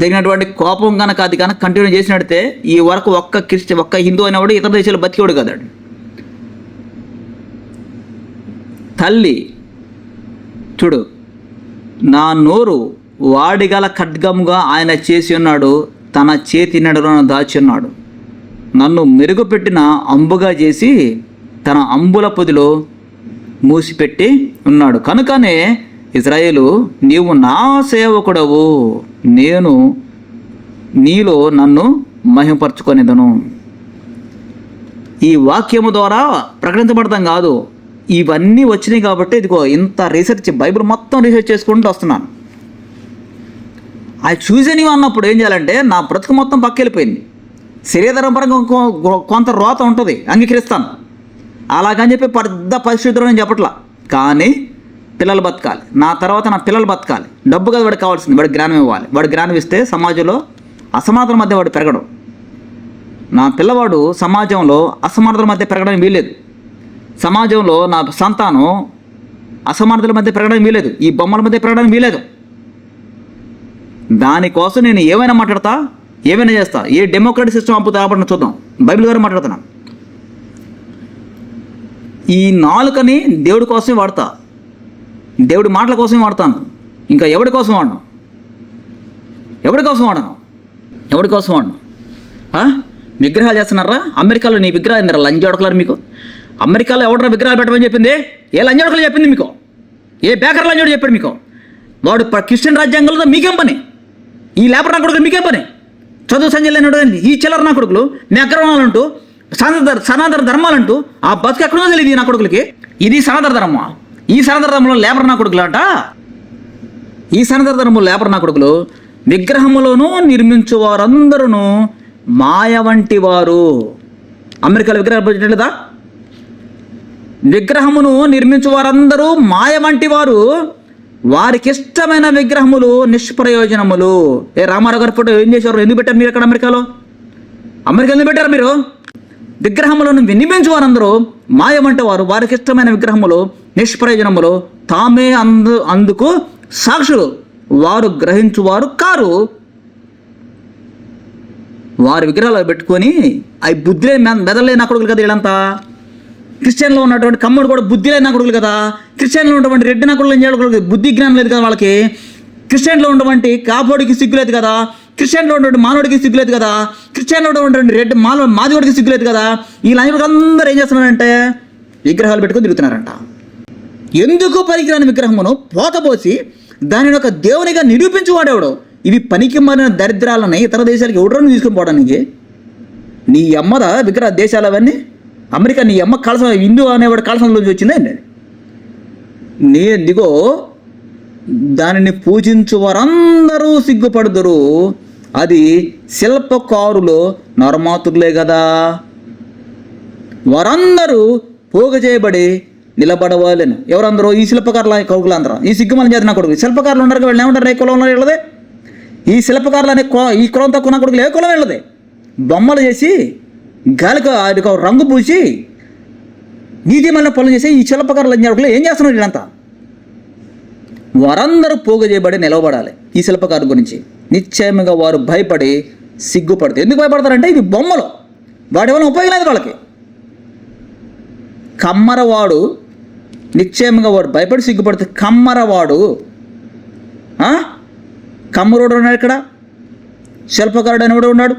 Speaker 1: దిగినటువంటి కోపం కనుక అది కనుక కంటిన్యూ చేసినట్టే ఈ వరకు ఒక్క హిందూ అయినవాడు ఇతర దేశాలు బతికేవాడు కదాడు. తల్లి చూడు, నా నోరు వాడిగల ఖడ్గముగా ఆయన చేసి ఉన్నాడు, తన చేతి నడులను దాచి ఉన్నాడు. నన్ను మెరుగుపెట్టిన అంబుగా చేసి తన అంబుల పొదిలో మూసిపెట్టి ఉన్నాడు. కనుకనే ఇశ్రాయేలు, నీవు నా సేవకుడవు, నేను నీలో నన్ను మహిమపరచుకొనిదను. ఈ వాక్యము ద్వారా ప్రకటించబడతాం కాదు, ఇవన్నీ వచ్చినాయి కాబట్టి ఇదిగో ఇంత రీసెర్చ్, బైబిల్ మొత్తం రీసెర్చ్ చేసుకుంటూ వస్తున్నాను. అది చూసేనివి అన్నప్పుడు ఏం చేయాలంటే నా బ్రతుకు మొత్తం పక్కెళ్ళిపోయింది. శరీరం పరంగా కొంత రోత ఉంటుంది, అంగీకరిస్తాను. అలాగని చెప్పి పెద్ద పరిస్థితులు నేను చెప్పట్లా. కానీ పిల్లలు బతకాలి, నా తర్వాత నా పిల్లలు బతకాలి. డబ్బు కదా వాడికి కావాల్సింది, వాడికి జ్ఞానం ఇవ్వాలి. వాడు జ్ఞానం ఇస్తే సమాజంలో అసమానతల మధ్య వాడు పెరగడం. నా పిల్లవాడు సమాజంలో అసమానతల మధ్య పెరగడానికి వీల్లేదు. సమాజంలో నా సంతానం అసమానతల మధ్య పెరగడానికి వీలేదు, ఈ బొమ్మల మధ్య పెరగడానికి వీలేదు. దానికోసం నేను ఏమైనా మాట్లాడతా, ఏమైనా చేస్తా. ఏ డెమోక్రటిక్ సిస్టమ్ అప్పుతా కాబట్టి చూద్దాం. బైబిల్ ద్వారా మాట్లాడుతున్నాను. ఈ నాలుకని దేవుడి కోసమే వాడతా, దేవుడి మాటల కోసమే వాడతాను. ఇంకా ఎవడి కోసం వాడను? విగ్రహాలు చేస్తున్నారా? అమెరికాలో నీ విగ్రహాలు ఏందిరా లంజోడకలారు మీకు? అమెరికాలో ఎవడరా విగ్రహాలు పెట్టమని చెప్పింది? ఏ లంజోడకలు చెప్పింది మీకు? ఏ బేకర్ లంజోడు చెప్పాడు మీకు? వాడు క్రిస్టియన్ రాజ్యాంగంలో మీకేం పని? ఈ లేబర్ నా కొడుకులు మీకేం పని? చదువు సంజయ్ లేని ఈ చిల్లర నా కొడుకులు మీ అగ్రవాలంటూ సనాతన ధర్మాలంటూ ఆ బతుకు ఎక్కడో తెలియదు నా కొడుకులకి. ఇది సనాతన ధర్మం. ఈ సనాతన ధర్మంలో లేబర్ నా కొడుకులు అంట. ఈ సనాతన ధర్మంలో లేబర్ నా కొడుకులు విగ్రహములను నిర్మించు వారందరూ మాయ వంటి వారు. అమెరికాలో విగ్రహాలు పెట్టలేదా? విగ్రహమును నిర్మించు వారందరూ మాయ వంటి వారు, వారికి ఇష్టమైన విగ్రహములు నిష్ప్రయోజనములు. రామారావు గారి ఫోటో ఏం చేశారు? ఎందుకు పెట్టారు మీరు అక్కడ అమెరికాలో ఎందుకు పెట్టారు మీరు? విగ్రహములను వినిపించు వారందరూ మాయమంటే వారికి ఇష్టమైన విగ్రహములు నిష్ప్రయోజనములు, తామే అందుకు సాక్షులు, వారు గ్రహించువారు కారు. వారి విగ్రహాలు పెట్టుకొని అవి బుద్ధి మెదలేని నా కొడుకులు కదా వీళ్ళంతా. క్రిస్టియన్లో ఉన్నటువంటి కమ్ముడు కూడా బుద్ధి లేని నా కొడుకులు కదా. క్రిస్టియన్లో ఉన్నటువంటి రెడ్డి నా కొడుకులు బుద్ధి జ్ఞానం లేదు కదా వాళ్ళకి. క్రిస్టియన్లో ఉన్నటువంటి కాపోడికి సిగ్గులేదు కదా. క్రిస్టియన్లో ఉన్నటువంటి మానవుడికి సిగ్గులేదు కదా. క్రిస్టియన్లో ఉన్నటువంటి రెడ్డి మాదిగోడికి సిగ్గులేదు కదా. ఈ అందరూ ఏం చేస్తున్నారంటే విగ్రహాలు పెట్టుకొని తిరుగుతున్నారంట. ఎందుకు పనికిరాని విగ్రహమును పోతపోసి దానిని ఒక దేవునిగా నిరూపించువాడేవాడు. ఇవి పనికి మారిన దరిద్రాలని ఇతర దేశాలకు ఎవడని తీసుకుని పోవడానికి? నీ అమ్మదా విగ్రహ దేశాలు అవన్నీ? అమెరికా నీ అమ్మ కలసం, హిందూ అనేవాడు కలసంలోంచి వచ్చిందండి. దిగో దానిని పూజించు వారందరూ సిగ్గుపడుదురు. అది శిల్పకారులు నరమాతురులే కదా. వారందరూ పోగ చేయబడి నిలబడవాలేను. ఎవరందరూ? ఈ శిల్పకారుల కౌకులందరూ. ఈ సిగ్గుమని చేత నా కొడుకు శిల్పకారులు ఉండరు. వీళ్ళు ఏమంటారు? ఏ కులంలో వెళ్ళదే? ఈ శిల్పకారులు అనే ఈ కులంతో కొన్న కొడుకులు ఏ కులం వెళ్ళదే? బొమ్మలు చేసి గాలికి అది రంగు పూసి నీతిమైన పనులు చేసి ఈ శిల్పకారులు ఏం చేస్తున్నారు వీళ్ళంతా? వారందరూ పోగ చేయబడి నిలవబడాలి. ఈ శిల్పకారు గురించి నిశ్చయముగా వారు భయపడి సిగ్గుపడతారు. ఎందుకు భయపడతారంటే ఇవి బొమ్మలు, వాటి వల్ల ఉపయోగం లేదు వాళ్ళకి. కమ్మరవాడు నిశ్చయముగా వాడు భయపడి సిగ్గుపడితే కమ్మరవాడు కమ్మరుడు ఉన్నాడు ఇక్కడ, శిల్పకారుడు అనేవాడు ఉన్నాడు.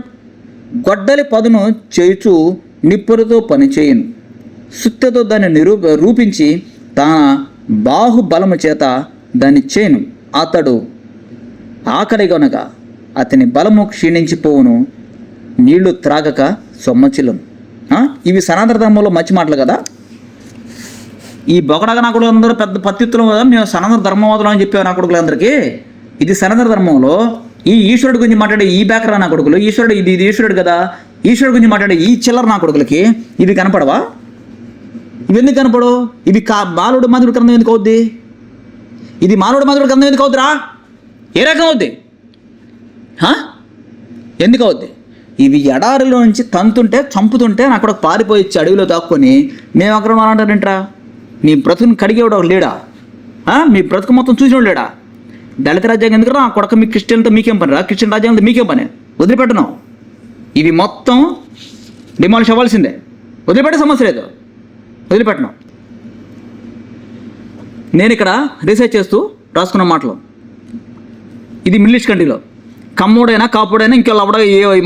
Speaker 1: గొడ్డలి పదును చేయుచు నిప్పులతో పని చేయను, సుత్తెతో దాన్ని రూపించి తన బాహుబలము చేత దాన్ని చేయను. అతడు ఆకలి గనుక అతని బలము క్షీణించిపోవును, నీళ్లు త్రాగక సొమ్మచిల్లును. ఇవి సనాతన ధర్మంలో మంచి మాటలు కదా. ఈ బొకడగా నా కొడుకులు అందరూ పెద్ద పత్తిత్తులు కదా, మేము సనాతన ధర్మవాదులు అని చెప్పాము నా కొడుకులందరికీ. ఇది సనాతన ధర్మంలో ఈ ఈశ్వరుడు గురించి మాట్లాడే ఈ బేకరా నా కొడుకులు, ఈశ్వరుడు ఇది ఈశ్వరుడు కదా, ఈశ్వరుడు గురించి మాట్లాడే ఈ చిల్లర నా కొడుకులకి ఇవి కనపడవా? ఇవి ఎందుకు కనపడవు? ఇవి బాలుడు మాధుడు గ్రంథం ఎందుకు అవుద్ది? ఇది మానవుడు మాధుడు గ్రంథం ఎందుకు అవుద్దిరా? ఏ రకం అవుద్ది? ఎందుకు అవుద్ది? ఇవి ఎడారిలో నుంచి తంతుంటే చంపుతుంటే అక్కడ పారిపోయి వచ్చి అడవిలో దాక్కొని మేము అక్కడ అంటారేంట్రా? మీ బ్రతుకుని కడిగేవాడు ఒక లేడా? మీ బ్రతుకు మొత్తం చూసినోడు లేడా? దళిత రాజ్యాంగం ఎందుకురా? ఆ కొడక మీ క్రిస్టియన్తో మీకేం పని రా? క్రిస్టియన్ రాజ్యాంగంతో మీకేం పని? వదిలిపెట్టను. ఇవి మొత్తం డిమాలిష్ అవ్వాల్సిందే. వదిలిపెట్టే సమస్య లేదు, వదిలిపెట్టను. నేను ఇక్కడ రీసెర్చ్ చేస్తూ రాసుకున్న మాటలు. ఇది మిడిల్ ఈస్ట్ కంట్రీలో కమ్మోడైనా కాపుడైనా ఇంకెవరు అవ్వడ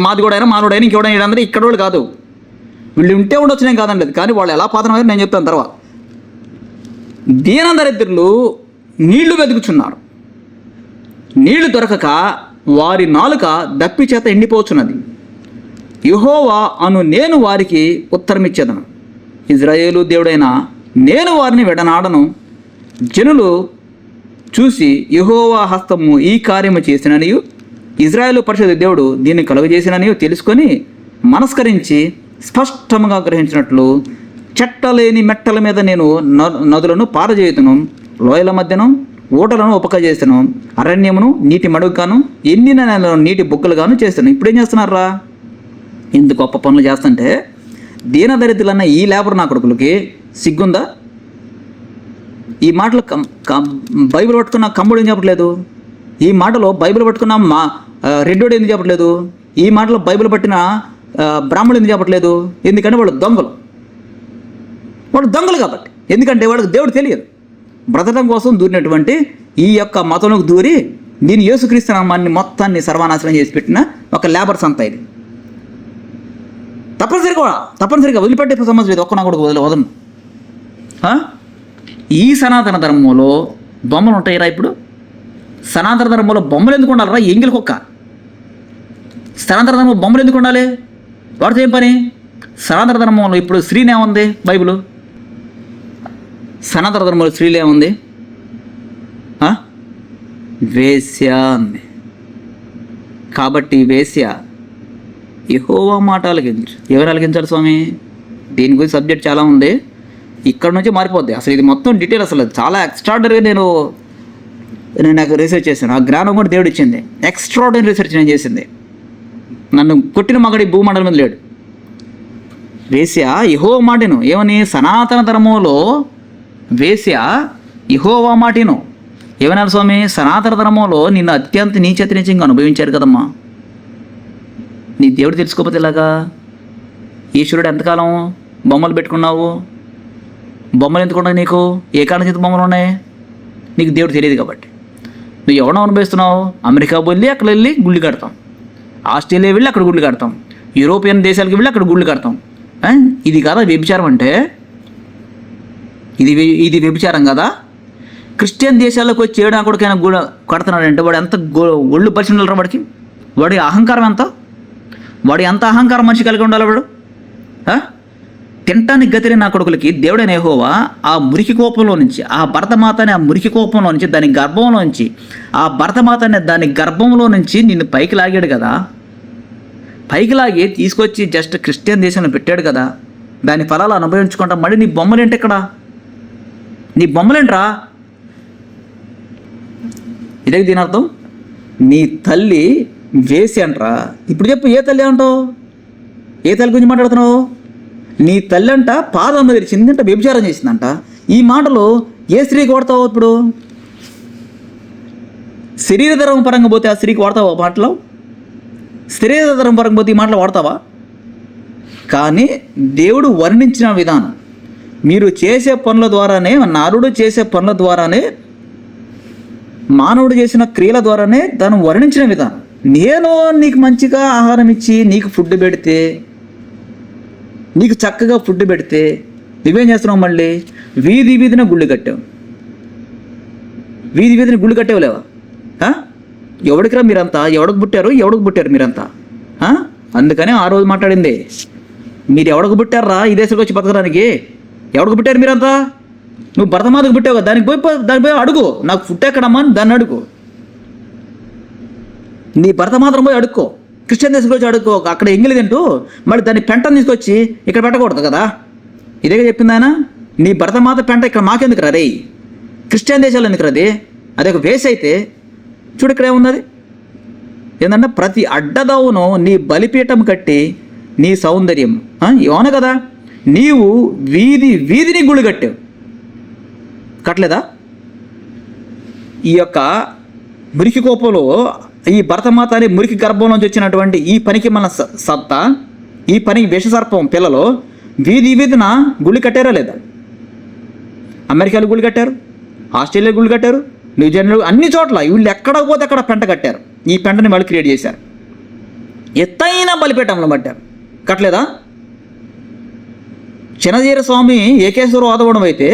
Speaker 1: మాదిగోడైనా మానవుడైనా ఇంకెవడైనా వీళ్ళందరూ ఇక్కడ వాళ్ళు కాదు. వీళ్ళు ఉంటే ఉండొచ్చు, నేను కాదండి. కానీ వాళ్ళు ఎలా పాత్ర నేను చెప్తాను తర్వాత. దీనదరిద్రులు నీళ్లు వెతుకుచున్నారు, నీళ్లు దొరకక వారి నాలుక దప్పి చేత ఎండిపోచున్నది. యెహోవా అను నేను వారికి ఉత్తరమిచ్చేదను. ఇజ్రాయేలు దేవుడైన నేను వారిని విడనాడను. జనులు చూసి యెహోవా హస్తము ఈ కార్యము చేసిననియు ఇజ్రాయేలు పరిశుద్ధ దేవుడు దీన్ని కలుగజేసిననియు తెలుసుకొని మనస్కరించి స్పష్టంగా గ్రహించినట్లు చెట్టలేని మెట్టల మీద నేను నదులను పారజేయుతును, లోయల మధ్యను ఊటలను ఉపకజేస్తాను, అరణ్యమును నీటి మడుగుగాను ఎండిన నెలను నీటి బుగ్గలుగాను చేస్తాను. ఇప్పుడేం చేస్తున్నారా? ఇంత గొప్ప పనులు చేస్తుంటే దీనదరిద్రులన్న ఈ లేబర్ నా కొడుకులకి సిగ్గుందా? ఈ మాటలు బైబిల్ పట్టుకున్న కమ్ముడు ఏం చెప్పట్లేదు. ఈ మాటలో బైబిల్ పట్టుకున్న రెడ్డోడు ఎందుకు చెప్పట్లేదు. ఈ మాటలో బైబిల్ పట్టిన బ్రాహ్మణుడు ఎందుకు చెప్పట్లేదు. ఎందుకంటే వాళ్ళు దొంగలు కాబట్టి. ఎందుకంటే వాళ్ళకి దేవుడు తెలియదు. బ్రతకడం కోసం దూరినటువంటి ఈ యొక్క మతంలోకి దూరి దీన్ని యేసుక్రీస్తు నామాన్ని మొత్తాన్ని సర్వనాశనం చేసి పెట్టిన ఒక లేబర్స్ అంతా ఇది. తప్పనిసరిగా వదిలిపెట్టే సమస్య లేదు. ఒక్క నా కొడుకు వదలను. ఈ సనాతన ధర్మంలో బొమ్మలు ఉంటాయిరా? ఇప్పుడు సనాతన ధర్మంలో బొమ్మలు ఎందుకు ఉండాలిరా? ఎంగిలి కుక్క. సనాతన ధర్మంలో బొమ్మలు ఎందుకు ఉండాలి? వాడితో ఏం పని? సనాతన ధర్మంలో ఇప్పుడు స్త్రీని ఏముంది? బైబిల్ సనాతన ధర్మంలో స్త్రీలు ఏముంది? వేశ్య అంది. కాబట్టి వేశ్య యెహోవా మాట అలిగించు. ఎవరు అలిగించాలి స్వామి? దీని గురించి సబ్జెక్ట్ చాలా ఉంది, ఇక్కడ నుంచి మారిపోద్ది. అసలు ఇది మొత్తం డీటెయిల్ అసలు చాలా ఎక్స్ట్రాడనరీగా నేను నేను నాకు రీసెర్చ్ చేశాను. ఆ జ్ఞానం కూడా దేవుడు ఇచ్చింది. ఎక్స్ట్రాడినరీ రీసెర్చ్ నేను చేసింది. నన్ను కొట్టిన మగడి భూమండలం మీద లేడు. వేశ్య యెహోవా మాటను ఏమని, సనాతన ధర్మంలో వేశ్య యెహోవా మాటను ఏమన్నారు స్వామి, సనాతన ధర్మంలో నిన్ను అత్యంత నీచతి నీచంగా అనుభవించారు కదమ్మా. నీ దేవుడు తెలుసుకోకపోతే ఇలాగా. ఈశ్వరుడు ఎంతకాలం బొమ్మలు పెట్టుకున్నావు? బొమ్మలు ఎందుకున్నాయి నీకు? ఏ కారణం చేత బొమ్మలు ఉన్నాయి? నీకు దేవుడు తెలియదు కాబట్టి. నువ్వు ఎవడో అనుభవిస్తున్నావు? అమెరికా వెళ్ళి అక్కడ వెళ్ళి గుళ్ళు కడతాం, ఆస్ట్రేలియా వెళ్ళి అక్కడ గుళ్ళు కడతాం, యూరోపియన్ దేశాలకు వెళ్ళి అక్కడ గుళ్ళు కడతాం. ఇది కదా వ్యభిచారం అంటే? ఇది వ్యభిచారం కదా? క్రిస్టియన్ దేశాలకు వచ్చి ఏడా కొడుకైనా గుడి కడుతున్నాడంటే వాడు ఎంత ఒళ్ళు పరిచి ఉండాలి? వాడి అహంకారం ఎంత? వాడు ఎంత అహంకారం మనిషి కలిగి ఉండాలి వాడు? తింటానికి గతిని నా కొడుకులకి దేవుడైన యెహోవా ఆ మురికి కోపంలో నుంచి, ఆ భరతమాతని ఆ మురికి కోపంలో నుంచి, దాని గర్భంలో నుంచి, ఆ భరతమాతని దాని గర్భంలో నుంచి నిన్ను పైకి లాగాడు కదా. పైకి లాగి తీసుకొచ్చి జస్ట్ క్రిస్టియన్ దేశంలో పెట్టాడు కదా. దాని ఫలాలు అనుభవించుకుంటా మళ్ళీ నీ బొమ్మలేంటి ఇక్కడ? నీ బొమ్మలేంట్రా? ఇదే దీని అర్థం. నీ తల్లి వేసి అంటరా. ఇప్పుడు చెప్పు, ఏ తల్లి అంటావు? ఏ తల్లి గురించి మాట్లాడుతున్నావు? నీ తల్లి అంట పాదం తెరిచిందంట, వ్యభిచారం చేసిందంట. ఈ మాటలు ఏ స్త్రీకి వాడతావు? ఇప్పుడు శరీరధర్మం పరంగా పోతే ఆ స్త్రీకి వాడతావా మాటలు? శరీరధర్మం పరంగా పోతే ఈ మాటలు వాడతావా? కానీ దేవుడు వర్ణించిన విధానం, మీరు చేసే పనుల ద్వారానే, నరుడు చేసే పనుల ద్వారానే, మానవుడు చేసిన క్రియల ద్వారానే దాన్ని వర్ణించిన విధానం. నేను నీకు మంచిగా ఆహారం ఇచ్చి నీకు ఫుడ్ పెడితే, నీకు చక్కగా ఫుడ్ పెడితే నువ్వేం చేస్తున్నావు? మళ్ళీ వీధి వీధిన గుళ్ళు కట్టావు. వీధి వీధిని గుళ్ళు కట్టేవు లేవా? ఎవడికిరా మీరంతా? ఎవడికి పుట్టారు మీరంతా? అందుకనే ఆ రోజు మాట్లాడింది, మీరు ఎవడికి పుట్టారా ఈ దేశంలోకి వచ్చి బతకడానికి? ఎవడికి పుట్టారు మీరంతా? నువ్వు భరతమాతకు పుట్టావు కదా, దానికి పోయి అడుగు, నాకు ఫుడ్ ఎక్కడమ్మా అని దాన్ని అడుగు. నీ భరతమాతను పోయి అడుక్కో, క్రిస్టియన్ దేశంలో వచ్చి అడుక్కో. అక్కడ ఎంగిలి తింటూ మళ్ళీ దాన్ని పెంటను తీసుకొచ్చి ఇక్కడ పెట్టకూడదు కదా. ఇదేగా చెప్పింది ఆయన. నీ భరతమాత పెంట ఇక్కడ మాకెందుకు రా రే? క్రిస్టియన్ దేశాలు ఎందుకు రది? అదే ఒక వేసి అయితే చూడు ఇక్కడ ఏమున్నది ఏంటంటే, ప్రతి అడ్డదవును నీ బలిపీఠం కట్టి నీ సౌందర్యం ఏమన్నా కదా. నీవు వీధిని గుళ్ళు కట్టావు, కట్టలేదా? ఈ యొక్క మురికి కోపంలో ఈ భరతమాత అనే మురికి గర్భంలోంచి వచ్చినటువంటి ఈ పనికి మన సత్తా, ఈ పనికి విషసర్పం పిల్లలు వీధిన గుళ్ళు కట్టారా లేదా? అమెరికాలో గుళ్ళు కట్టారు, ఆస్ట్రేలియా గుళ్ళు కట్టారు, న్యూజిలాండ్, అన్ని చోట్ల వీళ్ళు ఎక్కడ పోతే అక్కడ పెంట కట్టారు. ఈ పెంటని మళ్ళీ క్రియేట్ చేశారు, ఎత్తైన బలిపీఠంలో పట్టారు, కట్టలేదా? చిన్నజీర స్వామి ఏకేశ్వరం ఆదవడం అయితే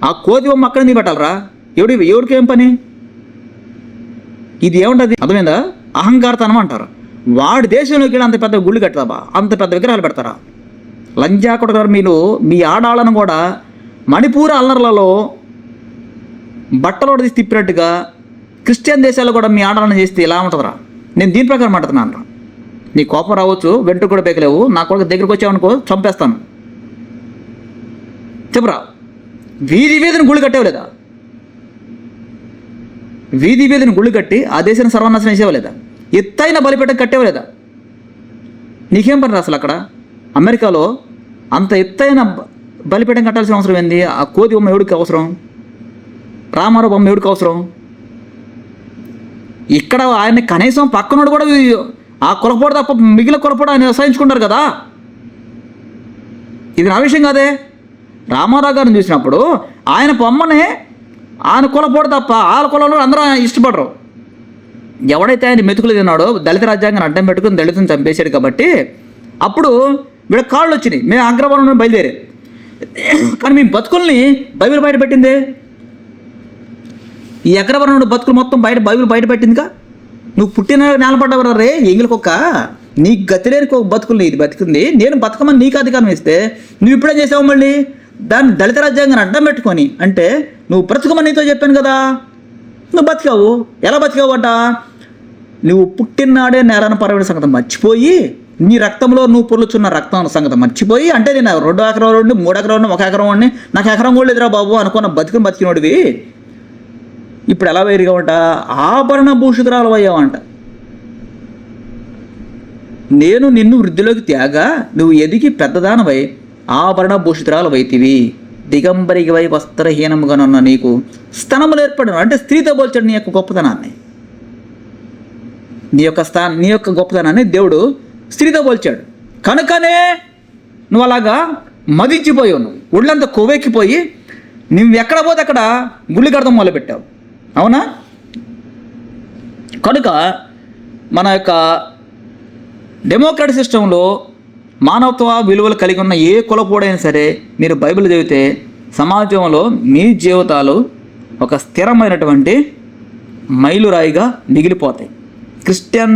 Speaker 1: ఆ కోతి బొమ్మ అక్కడ నీ పెట్టాలరా? ఎవరికి ఏం పని? ఇది ఏముంటుంది అర్థమైందా? అహంకారతనం అంటారు. వాడి దేశంలోకి వెళ్ళి అంత పెద్ద గుళ్ళు కడతావా? అంత పెద్ద విగ్రహాలు పెడతారా? లంజా కొడతారు మీరు. మీ ఆడాళ్ళను కూడా మణిపూర్ అల్లర్లలో బట్టలు తీసి తిప్పినట్టుగా క్రిస్టియన్ దేశాల్లో కూడా మీ ఆడాలను చేస్తే ఎలా ఉంటుందిరా? నేను దీని ప్రకారం మాట్లాడుతున్నాను రా. నీ కోపం రావచ్చు, వెంట్రుకు కూడా పేకలేవు. నా కొడుకు దగ్గరికి వచ్చావనుకో చంపేస్తాను. చెప్పురా, వీధిని గుళ్ళు కట్టేవు లేదా? వీధిని గుళ్ళు కట్టి ఆ దేశాన్ని సర్వనాశనం చేసేవలేదా? ఎత్తైన బలిపీఠం కట్టేవలేదా? నీకేం పని రా అసలు అక్కడ? అమెరికాలో అంత ఎత్తైన బలిపీఠం కట్టాల్సిన అవసరం ఏంది? ఆ కోతి బొమ్మ ఎవడికి అవసరం? రామారావు బొమ్మ ఎవడికి అవసరం? ఇక్కడ ఆయన కనీసం పక్కనోడు కూడా ఆ కులపోడు తప్ప మిగిలిన కులపోడు ఆయన వ్యవసాయించుకుంటారు కదా. ఇది నా విషయం కాదే. రామారావు గారిని చూసినప్పుడు ఆయన బొమ్మనే ఆయన కులపోడు తప్ప వాళ్ళ కులంలో అందరూ ఇష్టపడరు. ఎవడైతే ఆయన మెతుకులు తిన్నాడో దళిత రాజ్యాంగాన్ని అడ్డం పెట్టుకుని దళితుని చంపేశాడు కాబట్టి అప్పుడు వీళ్ళ కాళ్ళు వచ్చినాయి. మేము అగ్రవర్ణం బయలుదేరే, కానీ మేము బతుకుల్ని బైబిల్ బయట పెట్టిందే. ఈ అగ్రవర్ణుడు బతుకులు మొత్తం బైబిల్ బయట పెట్టిందిగా. నువ్వు పుట్టిన నేలపడ్డవరా రే ఎంగిలికొక్క, నీకు గతి లేని బతుకులు ఇది బతికింది. నేను బతకమని నీకు అధికారం ఇస్తే నువ్వు ఇప్పుడేం చేసావు? మళ్ళీ దాన్ని దళిత రాజ్యాంగాన్ని అడ్డం పెట్టుకొని, అంటే నువ్వు బ్రతుకమని నీతో చెప్పాను కదా, నువ్వు బతికావు. ఎలా బతికావు అంట? నువ్వు పుట్టినాడే నేరాన పరమైన సంగతి మర్చిపోయి, నీ రక్తంలో నువ్వు పొర్లుచున్న రక్తం సంగతి మర్చిపోయి, అంటే నేను 2 ఎకరాల వాడిని, 3 ఎకరాల వాడిని, 1 ఎకరం వాడిని, నాకు ఎకరం కూడా లేదురా బాబు అనుకున్న బతికినోడివి ఇప్పుడు ఎలా వేరుగావంట? ఆభరణ భూషితురాలు అయ్యావంట. నేను నిన్ను వృద్ధిలోకి తేగా నువ్వు ఎదిగి పెద్దదానవై ఆభరణ భూషితురాలు వైతివి. దిగంబరిగివై వస్త్రహీనముగానున్న నీకు స్తనములు ఏర్పడను. అంటే స్త్రీతో పోల్చాడు నీ యొక్క గొప్పతనాన్ని. నీ యొక్క గొప్పతనాన్ని దేవుడు స్త్రీతో పోల్చాడు. కనుకనే నువ్వు అలాగా మదించిపోయావు. నువ్వు ఒళ్ళంతా కొవ్వెక్కిపోయి నువ్వు ఎక్కడ పోతే అక్కడ గుళ్ళు కడతాం మొదలుపెట్టావు. అవునా? కనుక మన యొక్క డెమోక్రటిక్ సిస్టంలో మానవత్వ విలువలు కలిగి ఉన్న ఏ కులపోడైనా సరే మీరు బైబిల్ చదివితే సమాజంలో మీ జీవితాలు ఒక స్థిరమైనటువంటి మైలురాయిగా మిగిలిపోతాయి. క్రిస్టియన్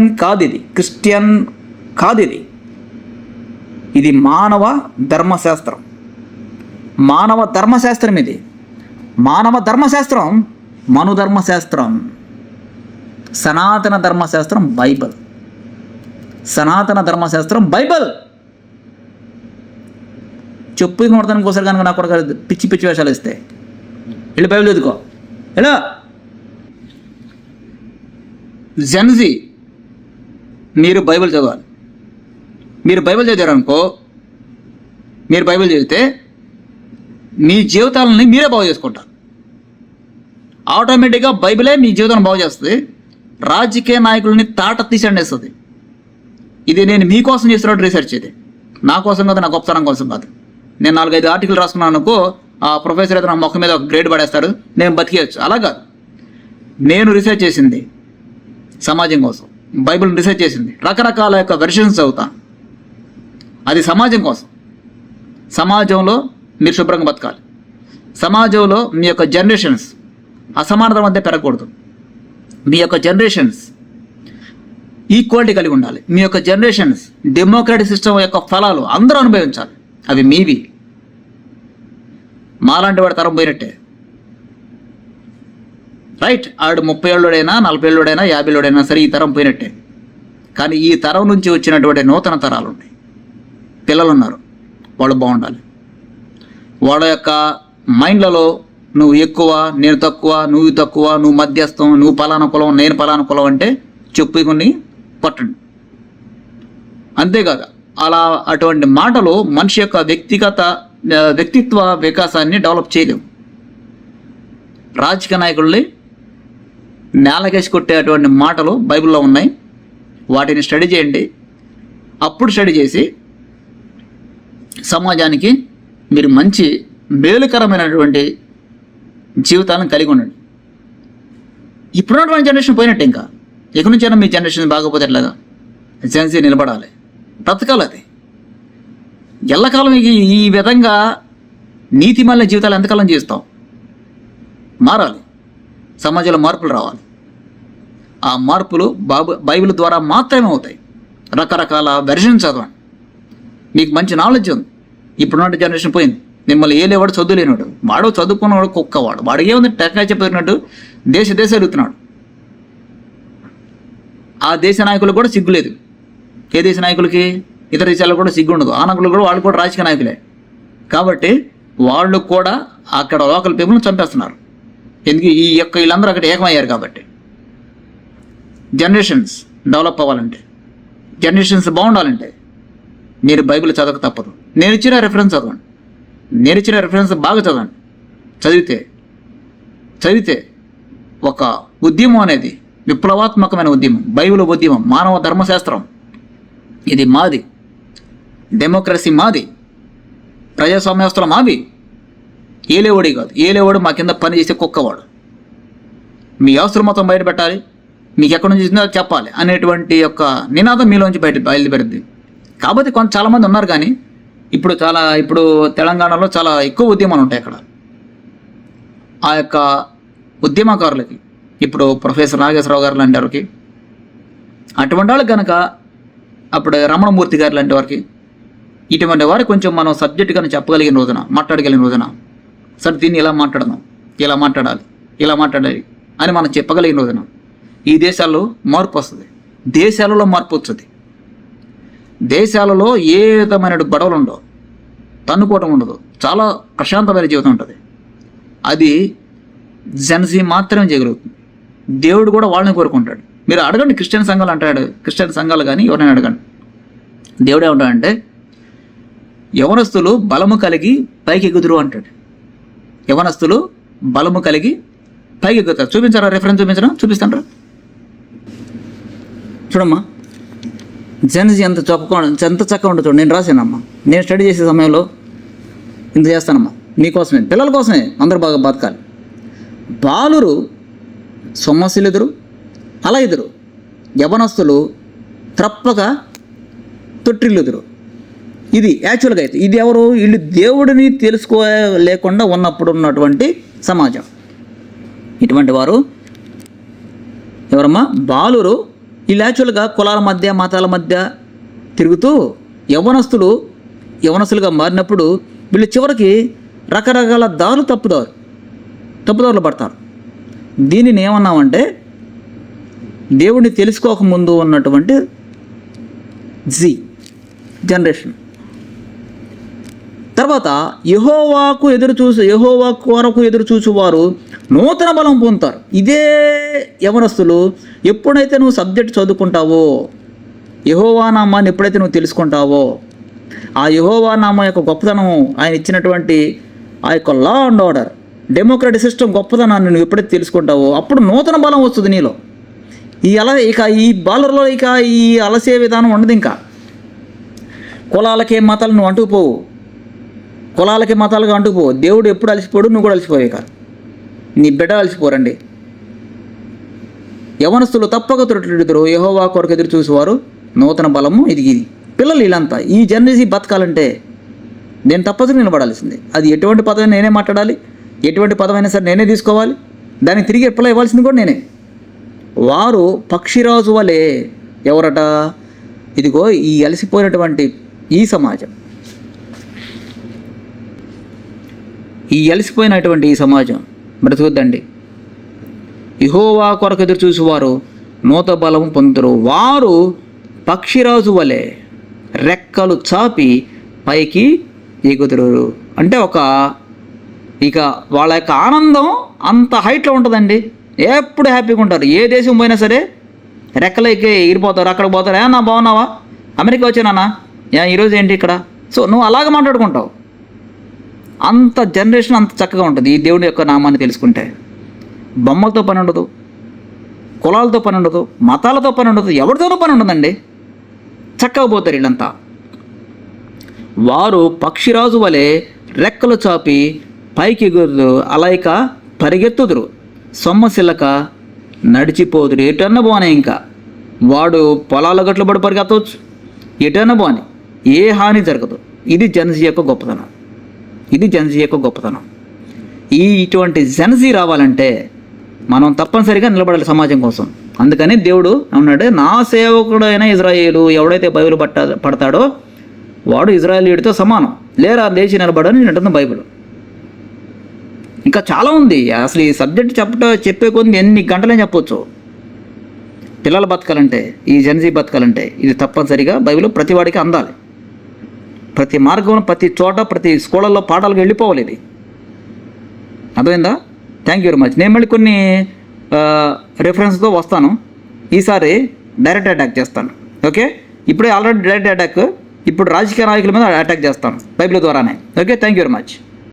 Speaker 1: కాదు ఇది. ఇది మానవ ధర్మశాస్త్రం. ఇది మానవ ధర్మశాస్త్రం, మనుధర్మశాస్త్రం, సనాతన ధర్మశాస్త్రం బైబిల్. చెప్పు కొడతానికి ఒకసారి కనుక నాకు కూడా పిచ్చి వేషాలు ఇస్తే వెళ్ళి బైబిల్ చదువుకో. ఎలా జెన్జీ మీరు బైబిల్ చదవాలి. మీరు బైబిల్ చదివారనుకో, మీరు బైబిల్ చదివితే మీ జీవితాలని మీరే బాగు చేసుకుంటారు. ఆటోమేటిక్గా బైబిలే మీ జీవితాన్ని బాగు చేస్తుంది. రాజకీయ నాయకులని తాట తీసేస్తుంది. ఇది నేను మీకోసం చేస్తున్నట్టు రీసెర్చ్. ఇది నా కోసం కాదు, నా గొప్పతనం కోసం కాదు. నేను 4-5 ఆర్టికల్ రాసుకున్నాను అనుకో, ఆ ప్రొఫెసర్ అయితే నా మొక్క మీద ఒక గ్రేడ్ పడేస్తాడు, నేను బతికేయచ్చు. అలా కాదు. నేను రీసెర్చ్ చేసింది సమాజం కోసం. బైబిల్ని రీసెర్చ్ చేసింది, రకరకాల యొక్క వెర్షన్స్ చదువుతాను. అది సమాజం కోసం. సమాజంలో మీరు శుభ్రంగా బతకాలి. సమాజంలో మీ యొక్క జనరేషన్స్ అసమానత మధ్య పెరగకూడదు. మీ యొక్క జనరేషన్స్ ఈక్వాలిటీ కలిగి ఉండాలి. మీ యొక్క జనరేషన్స్ డెమోక్రటిక్ సిస్టమ్ యొక్క ఫలాలు అందరూ అనుభవించాలి. అవి మీవి. మాలాంటి వాడి తరం పోయినట్టే. రైట్? ఆడు 30 ఏళ్ళోడైనా 40 ఏళ్ళోడైనా 50 ఏళ్ళోడైనా సరే ఈ తరం పోయినట్టే. కానీ ఈ తరం నుంచి వచ్చినటువంటి నూతన తరాలు ఉన్నాయి, పిల్లలు ఉన్నారు. వాళ్ళు బాగుండాలి. వాళ్ళ యొక్క మైండ్లలో నువ్వు ఎక్కువ, నేను తక్కువ, నువ్వు తక్కువ, నువ్వు మధ్యస్థం, నువ్వు పలానా కులం, నేను పలానా కులం అంటే చెప్పుకొని పట్టండి. అంతేకాదు అటువంటి మాటలు మనిషి యొక్క వ్యక్తిత్వ వికాసాన్ని డెవలప్ చేయలేవు. రాజకీయ నాయకుల్ని నేలకేసి కొట్టేటువంటి మాటలు బైబిల్లో ఉన్నాయి. వాటిని స్టడీ చేయండి. అప్పుడు స్టడీ చేసి సమాజానికి మీరు మంచి మేలుకరమైనటువంటి జీవితాలను కలిగి ఉండండి. ఇప్పుడున్నటువంటి జనరేషన్ పోయినట్టు ఇంకా ఎక్కడి నుంచైనా మీ జనరేషన్ బాగోపోతే ఎట్లాగా? జెన్సీ నిలబడాలి, బ్రతకాలి. అది ఎల్లకాలం ఈ విధంగా నీతిమాలిన జీవితాలు ఎంతకాలం జీవిస్తాం? మారాలి. సమాజంలో మార్పులు రావాలి. ఆ మార్పులు బైబిల్ ద్వారా మాత్రమే అవుతాయి. రకరకాల వెర్షన్ చదవండి. మీకు మంచి నాలెడ్జ్ ఉంది. ఇప్పుడున్న జనరేషన్ పోయింది. మిమ్మల్ని ఏలేవాడు చదువు లేనివాడు, వాడు చదువుకున్నవాడు కుక్కవాడు. వాడికి ఏముంది? టెక్నాలజీ చెప్పినట్టు దేశ ఎరుగుతున్నాడు. ఆ దేశ నాయకులకు కూడా సిగ్గులేదు. ఏ దేశ నాయకులకి? ఇతర దేశాలకు కూడా సిగ్గు ఉండదు. ఆ నాయకులు కూడా వాళ్ళు కూడా రాజకీయ నాయకులే. కాబట్టి వాళ్ళు కూడా అక్కడ లోకల్ పీపుల్ని చంపేస్తున్నారు. ఎందుకు? వీళ్ళందరూ అక్కడ ఏకమయ్యారు కాబట్టి. జనరేషన్స్ డెవలప్ అవ్వాలంటే, జనరేషన్స్ బాగుండాలంటే మీరు బైబిల్ చదవక తప్పదు. నేను ఇచ్చిన రెఫరెన్స్ చదవండి. నేను ఇచ్చిన రెఫరెన్స్ బాగా చదవండి. చదివితే ఒక ఉద్యమం అనేది విప్లవాత్మకమైన ఉద్యమం, బైబిల్ ఉద్యమం, మానవ ధర్మశాస్త్రం. ఇది మాది. డెమోక్రసీ మాది. ప్రజాస్వామ్యవస్థలు మావి. ఏలేవాడి కాదు. ఏలేవాడు మా కింద పని చేసే కుక్కవాడు. మీ అవసరం మొత్తం బయట పెట్టాలి, మీకు ఎక్కడి నుంచి చూసిందో చెప్పాలి అనేటువంటి యొక్క నినాదం మీలోంచి బయలుదేరుద్ది. కాబట్టి చాలామంది ఉన్నారు. కానీ ఇప్పుడు తెలంగాణలో చాలా ఎక్కువ ఉద్యమాలు ఉంటాయి అక్కడ. ఆ యొక్క ఉద్యమకారులకి, ఇప్పుడు ప్రొఫెసర్ నాగేశ్వరరావు గారు లాంటి వారికి, అటువంటి వాళ్ళకి కనుక, అప్పుడు రమణమూర్తి గారు లాంటి వారికి, ఇటువంటి వారికి కొంచెం మనం సబ్జెక్ట్ కానీ చెప్పగలిగిన రోజున, మాట్లాడగలిగిన రోజున, సరే దీన్ని ఇలా మాట్లాడదాం, ఇలా మాట్లాడాలి అని మనం చెప్పగలిగిన రోజున ఈ దేశాల్లో మార్పు వస్తుంది. దేశాలలో మార్పు వస్తుంది. దేశాలలో ఏ విధమైన గొడవలు ఉండవు, తన్నుకోవటం ఉండదు, చాలా ప్రశాంతమైన జీవితం ఉంటుంది. అది జెన్సీ మాత్రమే చేయగలుగుతుంది. దేవుడు కూడా వాళ్ళని కోరుకుంటాడు. మీరు అడగండి, క్రిస్టియన్ సంఘాలు అంటాడు, క్రిస్టియన్ సంఘాలు కానీ ఎవరైనా అడగండి, దేవుడు ఏమంటాడంటే యవనస్తులు బలము కలిగి పైకి ఎగుదురు అంటాడు. యవనస్తులు బలము కలిగి పైకి ఎగుతారు. చూపించారా? రెఫరెన్స్ చూపిస్తాను. చూడమ్మా, జెన్సీ ఎంత చక్కగా ఉంటుంది చూడండి. నేను రాశానమ్మా, నేను స్టడీ చేసే సమయంలో ఇంత చేస్తానమ్మా, మీకోసమే, పిల్లల కోసమే, అందరూ బాగా బతకాలి. బాలురు సొమ్మసిలెదురు అలా ఎదురు, యవనస్తులు త్రప్పక తొట్టిల్లుదురు. ఇది యాక్చువల్గా అయితే ఇది ఎవరు? వీళ్ళు దేవుడిని తెలుసుకోలేకుండా ఉన్నప్పుడు ఉన్నటువంటి సమాజం. ఇటువంటి వారు ఎవరమ్మా? బాలురు. వీళ్ళు యాక్చువల్గా కులాల మధ్య మతాల మధ్య తిరుగుతూ యవనస్తులుగా మారినప్పుడు వీళ్ళు చివరికి రకరకాల తప్పుదారులు పడతారు. దీనిని ఏమన్నామంటే దేవుడిని తెలుసుకోకముందు ఉన్నటువంటి జనరేషన్. తర్వాత యెహోవా కొరకు ఎదురు చూచువారు నూతన బలం పొందుతారు. ఇదే యవనస్తులు ఎప్పుడైతే నువ్వు సబ్జెక్ట్ చదువుకుంటావో, యెహోవా నామాన్ని ఎప్పుడైతే నువ్వు తెలుసుకుంటావో, ఆ యెహోవా నామం యొక్క గొప్పతనం, ఆయన ఇచ్చినటువంటి ఆ యొక్క law and order, democratic system గొప్పతనాన్ని నువ్వు ఎప్పుడైతే తెలుసుకుంటావో అప్పుడు నూతన బలం వస్తుంది నీలో. ఈ బాలర్లో ఈ అలసే విధానం ఉండదు. ఇంకా కులాలకే మతాలు నువ్వు అంటుకుపోవు, కులాలకి మతాలుగా అంటుకుపోవు. దేవుడు ఎప్పుడు అలసిపోడు, నువ్వు కూడా అలసిపోవే కాదు, నీ బిడ్డ అలసిపోరండి. యవనస్తులు తప్పక తొట్టిల్లుదురు, యెహోవా కొరకు ఎదురు చూసేవారు నూతన బలము. ఇది పిల్లలు వీళ్ళంతా ఈ జనరేషన్ బతకాలంటే నేను తప్పనిసరి నిలబడాల్సిందే. అది ఎటువంటి పదమైనా నేనే మాట్లాడాలి, ఎటువంటి పదమైనా సరే నేనే తీసుకోవాలి, దానికి తిరిగి ఎప్పుడో ఇవ్వాల్సింది కూడా నేనే. వారు పక్షిరాజు వలె, ఎవరట? ఇదిగో ఈ అలసిపోయినటువంటి ఈ సమాజం, ఈ సమాజం బ్రతుకుద్దండి. యెహోవా కొరకు ఎదురు చూసేవారు నూతన బలము పొందుతారు. వారు పక్షిరాజు వలె రెక్కలు చాపి పైకి ఎగుదురు. అంటే ఇక వాళ్ళ యొక్క ఆనందం అంత హైట్లో ఉంటుందండి. ఎప్పుడు హ్యాపీగా ఉంటారు. ఏ దేశం పోయినా సరే రెక్కలు ఎక్కి ఎగిరిపోతారు. అక్కడికి పోతారు, నా బాగున్నావా, అమెరికా వచ్చానా, ఈరోజు ఏంటి ఇక్కడ. సో నువ్వు అలాగ మాట్లాడుకుంటావు. అంత జనరేషన్ అంత చక్కగా ఉంటుంది ఈ దేవుని యొక్క నామాన్ని తెలుసుకుంటే. బొమ్మలతో పని ఉండదు, కులాలతో పని ఉండదు, మతాలతో పని ఉండదు, ఎవరితోనూ పని ఉండదండి. చక్కగా పోతారు వీళ్ళంతా. వారు పక్షిరాజు వలె రెక్కలు చాపి పైకి ఎగురుదు, అలాయిక పరిగెత్తుదురు, సొమ్మసిల్లక నడిచిపోదురు. ఎటన్నా బానే, ఇంకా వాడు పొలాల గట్లు పడి పరిగెత్తవచ్చు, ఎటన్నా బాని, ఏ హాని జరగదు. ఇది జెన్సీ యొక్క గొప్పతనం. ఇటువంటి జెన్సీ రావాలంటే మనం తప్పనిసరిగా నిలబడాలి సమాజం కోసం. అందుకని దేవుడు అన్నాడు, నా సేవకుడైన ఇజ్రాయేలు ఎవడైతే బైబిల్ పడతాడో వాడు ఇజ్రాయేలీయుడితో సమానం, లేరా లేచి నిలబడని అంటుంది బైబిల్. ఇంకా చాలా ఉంది. అసలు ఈ సబ్జెక్ట్ చెప్పే కొన్ని ఎన్ని గంటలని చెప్పొచ్చు. పిల్లలు బతకాలంటే, ఈ జెన్సీ బతకాలంటే ఇది తప్పనిసరిగా బైబిల్ ప్రతి వాడికి అందాలి. ప్రతి మార్గంలో, ప్రతి చోట, ప్రతి స్కూళ్ళల్లో పాఠాలకు వెళ్ళిపోవాలి. ఇది అర్థమైందా? Thank you very much. నేను మళ్ళీ కొన్ని రెఫరెన్స్తో వస్తాను. ఈసారి డైరెక్ట్ అటాక్ చేస్తాను. ఓకే, ఇప్పుడే ఆల్రెడీ డైరెక్ట్ అటాక్, ఇప్పుడు రాజకీయ నాయకుల మీద అటాక్ చేస్తాను బైబిల్ ద్వారానే. Okay, thank you very much.